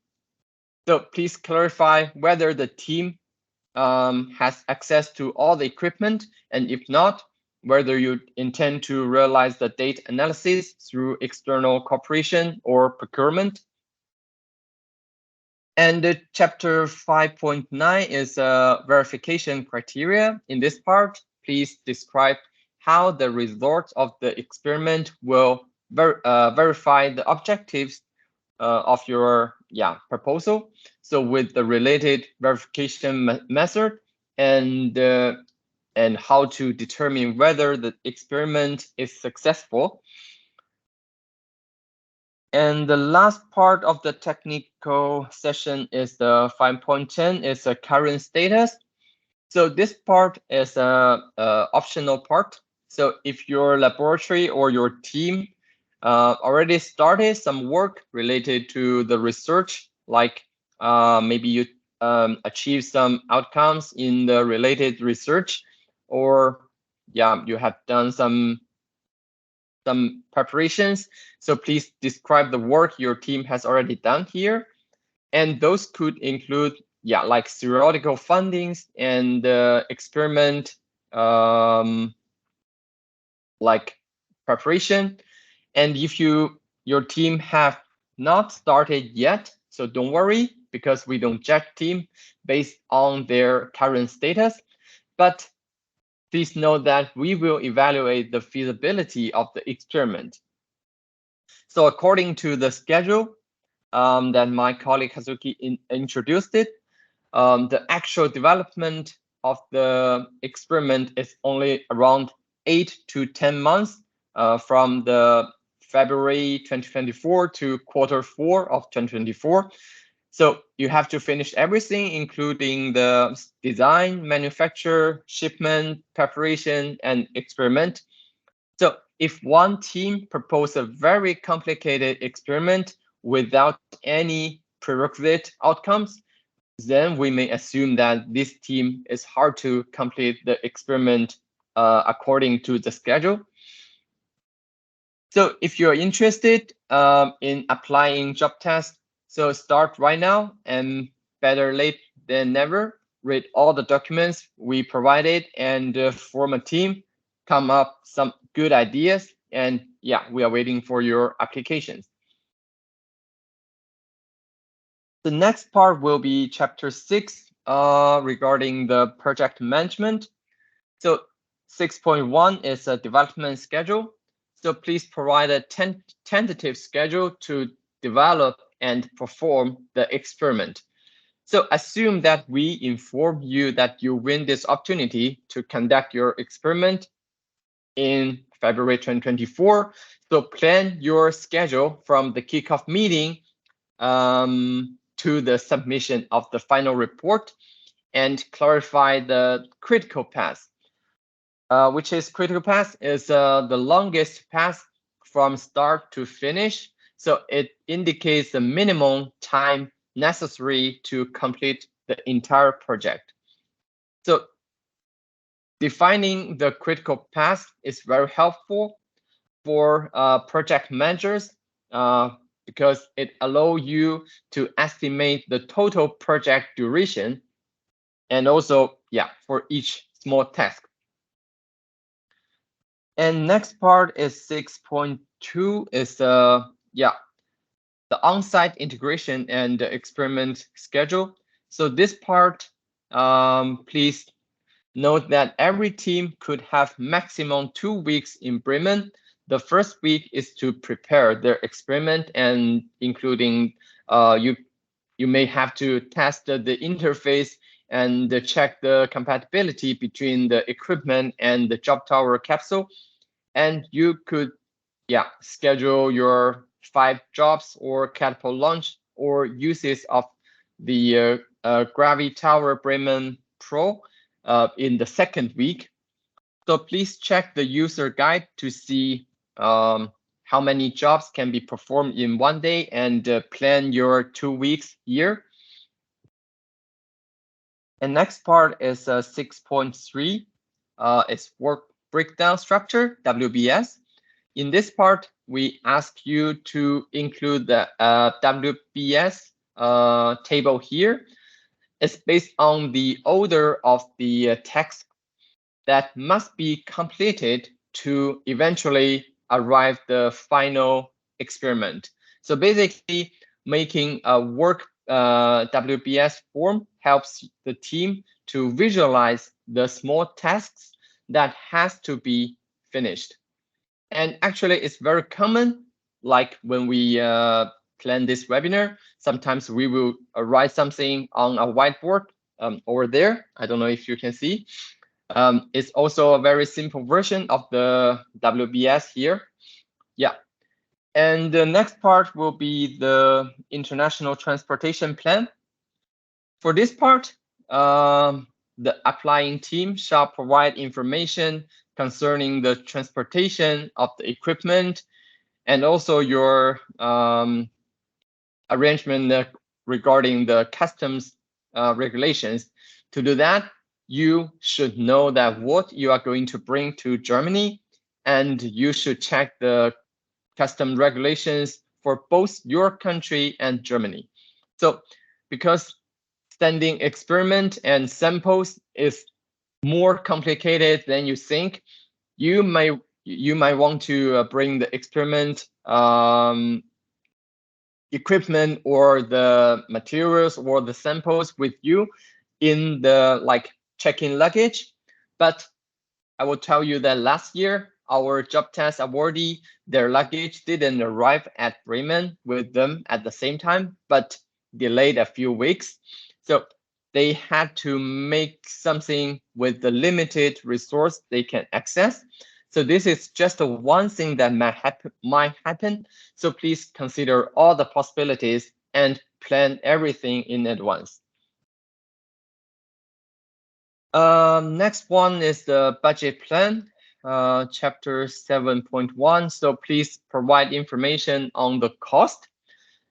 So please clarify whether the team has access to all the equipment, and if not, whether you intend to realize the data analysis through external cooperation or procurement. And chapter 5.9 is verification criteria. In this part, please describe how the results of the experiment will verify the objectives of your proposal. So with the related verification method and how to determine whether the experiment is successful. And the last part of the technical session is the 5.10 is a current status. So this part is a optional part. So if your laboratory or your team already started some work related to the research, like maybe you achieve some outcomes in the related research, or you have done some preparations. So please describe the work your team has already done here. And those could include, like theoretical findings and experiment like preparation. And if your team have not started yet, so don't worry, because we don't judge team based on their current status. But please note that we will evaluate the feasibility of the experiment. So according to the schedule that my colleague Hazuki introduced it, the actual development of the experiment is only around 8 to 10 months from the February 2024 to Q4 of 2024. So you have to finish everything, including the design, manufacture, shipment, preparation, and experiment. So if one team proposes a very complicated experiment without any prerequisite outcomes, then we may assume that this team is hard to complete the experiment according to the schedule. So if you're interested in applying DropTES, So start right now, and better late than never. Read all the documents we provided and form a team, come up some good ideas, and yeah, we are waiting for your applications. The next part will be chapter 6 regarding the project management. So 6.1 is a development schedule. So please provide a tentative schedule to develop and perform the experiment. So assume that we inform you that you win this opportunity to conduct your experiment in February 2024. So plan your schedule from the kickoff meeting to the submission of the final report, and clarify the critical path. Which is critical path is the longest path from start to finish. So it indicates the minimum time necessary to complete the entire project. So defining the critical path is very helpful for project managers because it allows you to estimate the total project duration, and also, yeah, for each small task. And next part is 6.2 is the on-site integration and the experiment schedule. So this part, please note that every team could have maximum 2 weeks in Bremen. The first week is to prepare their experiment, and including you may have to test the interface and check the compatibility between the equipment and the GraviTower capsule. And you could schedule your 5 jobs or catapult launch or uses of the GraviTower Bremen Pro in the second week. So please check the user guide to see how many jobs can be performed in 1 day, and plan your 2 weeks here. And next part is 6.3. It's work breakdown structure, WBS. In this part, we ask you to include the WBS table here. It's based on the order of the text that must be completed to eventually arrive the final experiment. So basically, making a work WBS form helps the team to visualize the small tasks that has to be finished. And actually, it's very common, like when we plan this webinar, sometimes we will write something on a whiteboard over there. I don't know if you can see. It's also a very simple version of the WBS here. Yeah. And the next part will be the international transportation plan. For this part, the applying team shall provide information concerning the transportation of the equipment, and also your arrangement regarding the customs regulations. To do that, you should know that what you are going to bring to Germany, and you should check the custom regulations for both your country and Germany. So because sending experiment and samples is more complicated than you think, you might want to bring the experiment equipment or the materials or the samples with you in the check-in luggage. But I will tell you that last year, our DropTES awardee, their luggage didn't arrive at Bremen with them at the same time, but delayed a few weeks. So they had to make something with the limited resource they can access. So this is just one thing that might happen. So please consider all the possibilities and plan everything in advance. Next one is the budget plan, chapter 7.1. So please provide information on the cost.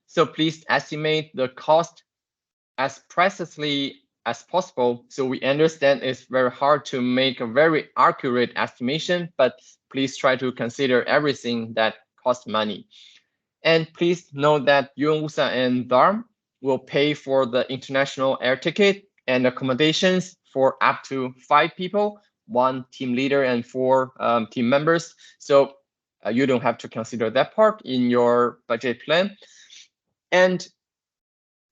So please estimate the cost as precisely as possible. So we understand it's very hard to make a very accurate estimation, but please try to consider everything that costs money. And please note that UNOOSA and ZARM will pay for the international air ticket and accommodations for up to 5 people, 1 team leader and 4 team members. So you don't have to consider that part in your budget plan. And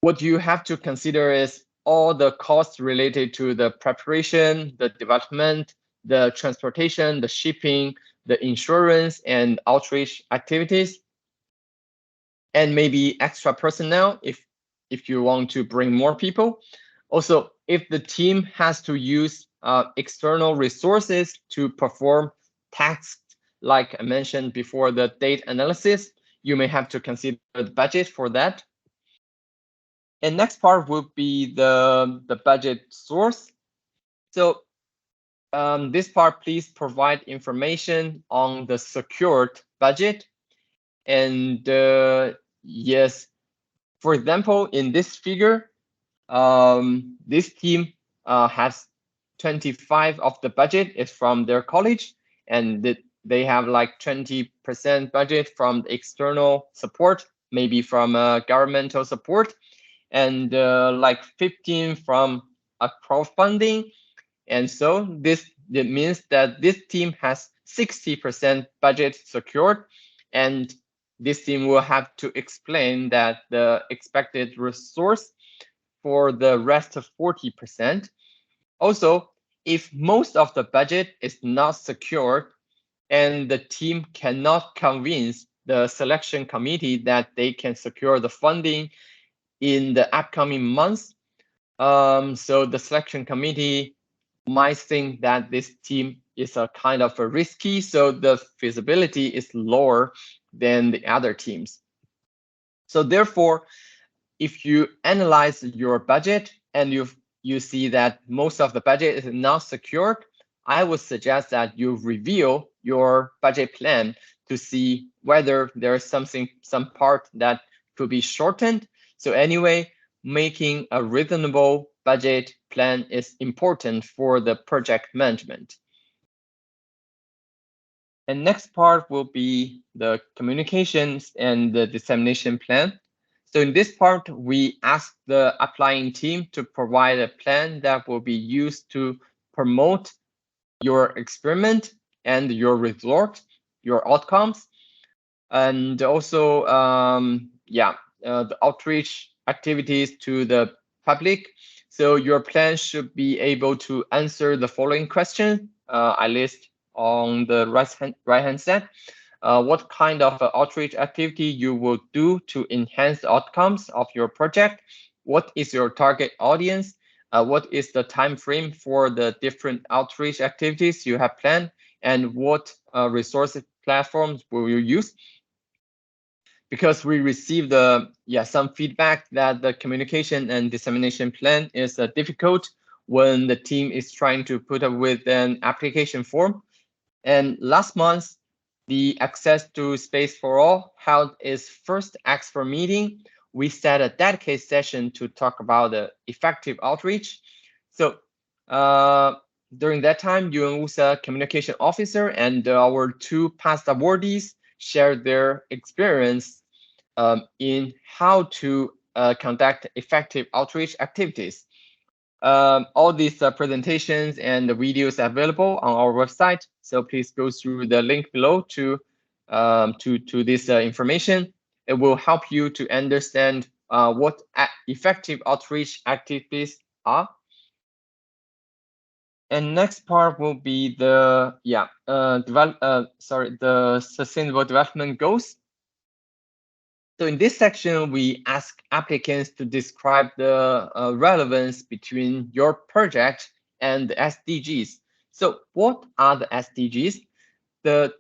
what you have to consider is all the costs related to the preparation, the development, the transportation, the shipping, the insurance and outreach activities, and maybe extra personnel if you want to bring more people. Also, if the team has to use external resources to perform tasks, like I mentioned before, the data analysis, you may have to consider the budget for that. And next part will be the budget source. So this part, please provide information on the secured budget. And yes, for example, in this figure, this team has 25 of the budget is from their college, and they have like 20% budget from external support, maybe from governmental support, and like 15 from a crowdfunding. And so it means that this team has 60% budget secured, and this team will have to explain that the expected resource for the rest of 40%. Also, if most of the budget is not secured and the team cannot convince the selection committee that they can secure the funding in the upcoming months, so the selection committee might think that this team is a kind of a risky, so the feasibility is lower than the other teams. So therefore, if you analyze your budget and you see that most of the budget is not secured, I would suggest that you review your budget plan to see whether there is some part that could be shortened. So anyway, making a reasonable budget plan is important for the project management. And next part will be the communications and the dissemination plan. So in this part, we ask the applying team to provide a plan that will be used to promote your experiment and your result, your outcomes, and also the outreach activities to the public. So your plan should be able to answer the following question. I list on the right hand side. What kind of outreach activity you will do to enhance the outcomes of your project? What is your target audience? What is the time frame for the different outreach activities you have planned? And what resources platforms will you use? Because we received some feedback that the communication and dissemination plan is difficult when the team is trying to put up with an application form. And last month, the Access to Space for All held its first expert meeting. We set a dedicated session to talk about the effective outreach. So during that time, UNOOSA communication officer and our 2 past awardees shared their experience in how to conduct effective outreach activities. All these presentations and the videos are available on our website, so please go through the link below to this information. It will help you to understand what effective outreach activities are. And next part will be the the sustainable development goals. So in this section, we ask applicants to describe the relevance between your project and the SDGs. So what are the SDGs? The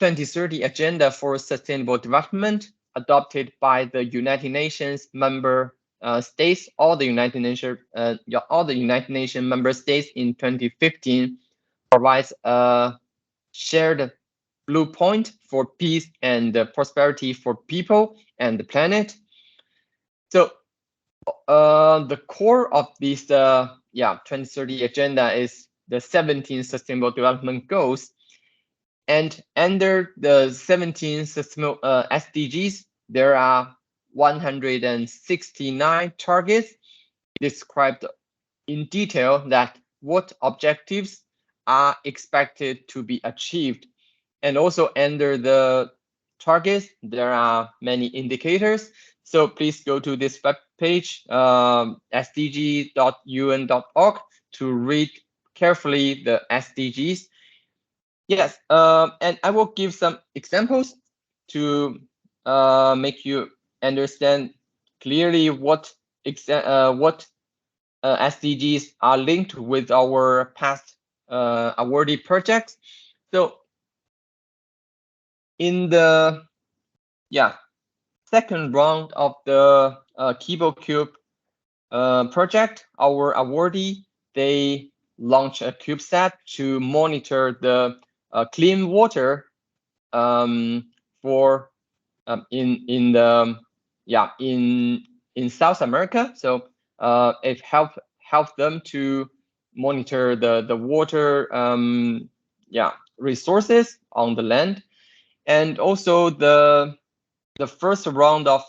2030 Agenda for Sustainable Development, adopted by the United Nations member states, all the United Nations member states in 2015, provides a shared blue point for peace and prosperity for people and the planet. So the core of this 2030 agenda is the 17 Sustainable Development Goals. And under the 17 SDGs, there are 169 targets described in detail that what objectives are expected to be achieved. And also under the targets, there are many indicators. So please go to this web page, sdg.un.org, to read carefully the SDGs. Yes, and I will give some examples to make you understand clearly what SDGs are linked with our past awardee projects. So in the second round of the KiboCube project, our awardee, they launched a CubeSat to monitor the clean water for in South America. So it helped them to monitor the water resources on the land. And also the first round of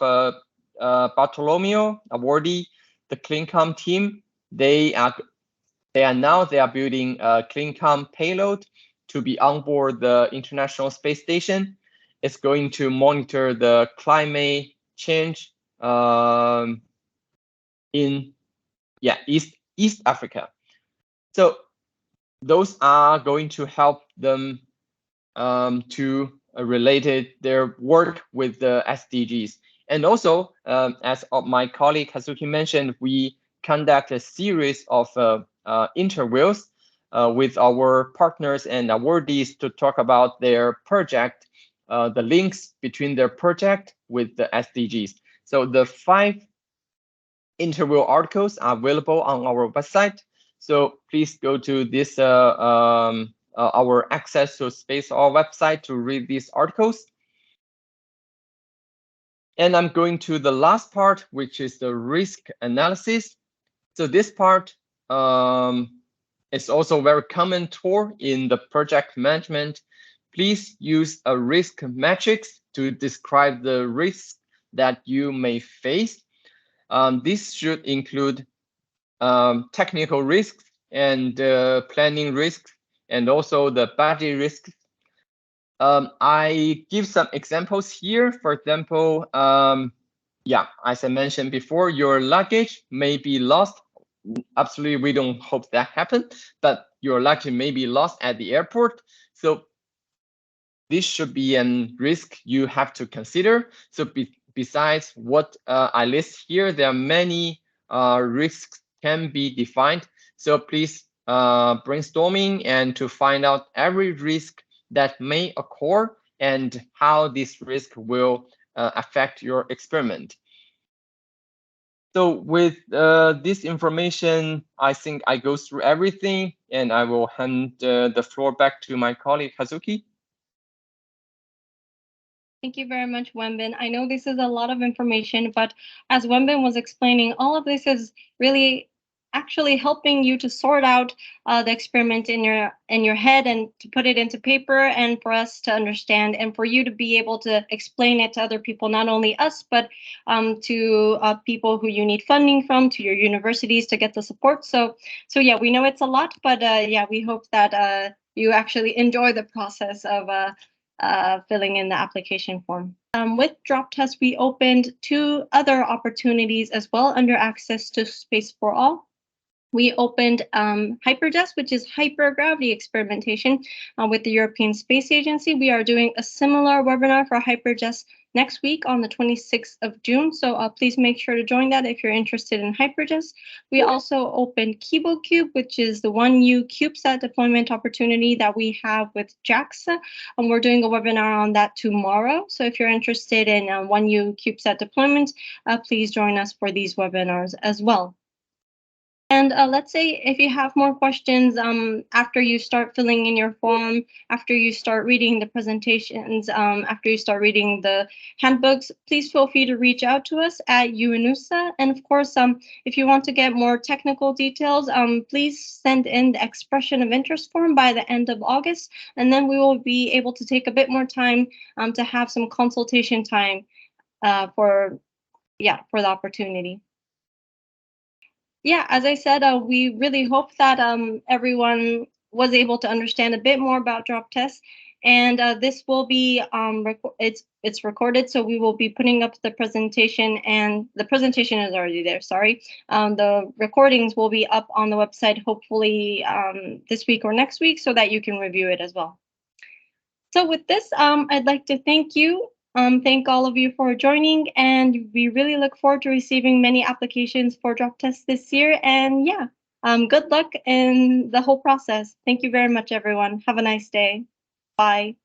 Bartolomeo awardee, the CleanCom team, they are building a CleanCom payload to be on board the International Space Station. It's going to monitor the climate change in East Africa. So those are going to help them to related their work with the SDGs. And also, as my colleague Hazuki mentioned, we conduct a series of interviews with our partners and awardees to talk about their project, the links between their project with the SDGs. So the 5 interview articles are available on our website. So please go to this our Access to Space All website to read these articles. And I'm going to the last part, which is the risk analysis. So this part is also very common tool in the project management. Please use a risk matrix to describe the risks that you may face. This should include technical risks and planning risks, and also the budget risks. I give some examples here. For example, as I mentioned before, your luggage may be lost. Absolutely, we don't hope that happens, but your luggage may be lost at the airport. So this should be a risk you have to consider. So besides what I list here, there are many risks can be defined. So please brainstorming and to find out every risk that may occur and how this risk will affect your experiment. So with this information, I think I go through everything, and I will hand the floor back to my colleague Hazuki. Thank you very much, Wenbin. I know this is a lot of information, but as Wenbin was explaining, all of this is really actually helping you to sort out the experiment in your head and to put it into paper, and for us to understand, and for you to be able to explain it to other people, not only us, but to people who you need funding from, to your universities to get the support. So yeah, we know it's a lot, but yeah, we hope that you actually enjoy the process of filling in the application form. With DropTES, we opened 2 other opportunities as well under Access to Space for All. We opened HyperJES, which is hypergravity experimentation with the European Space Agency. We are doing a similar webinar for HyperJES next week on the 26th of June. So please make sure to join that if you're interested in HyperJES. We also opened KiboCube, which is the 1U CubeSat deployment opportunity that we have with JAXA. And we're doing a webinar on that tomorrow. So if you're interested in 1U CubeSat deployment, please join us for these webinars as well. And let's say if you have more questions after you start filling in your form, after you start reading the presentations, after you start reading the handbooks, please feel free to reach out to us at UNOOSA. And of course, if you want to get more technical details, please send in the expression of interest form by the end of August, and then we will be able to take a bit more time to have some consultation time for the opportunity. Yeah, as I said, we really hope that everyone was able to understand a bit more about DropTES, and this will be it's recorded, so we will be putting up the presentation, and the presentation is already there. Sorry, the recordings will be up on the website hopefully this week or next week, so that you can review it as well. So with this, I'd like to thank you. Thank all of you for joining, and we really look forward to receiving many applications for DropTES this year. And yeah, good luck in the whole process. Thank you very much, everyone. Have a nice day. Bye.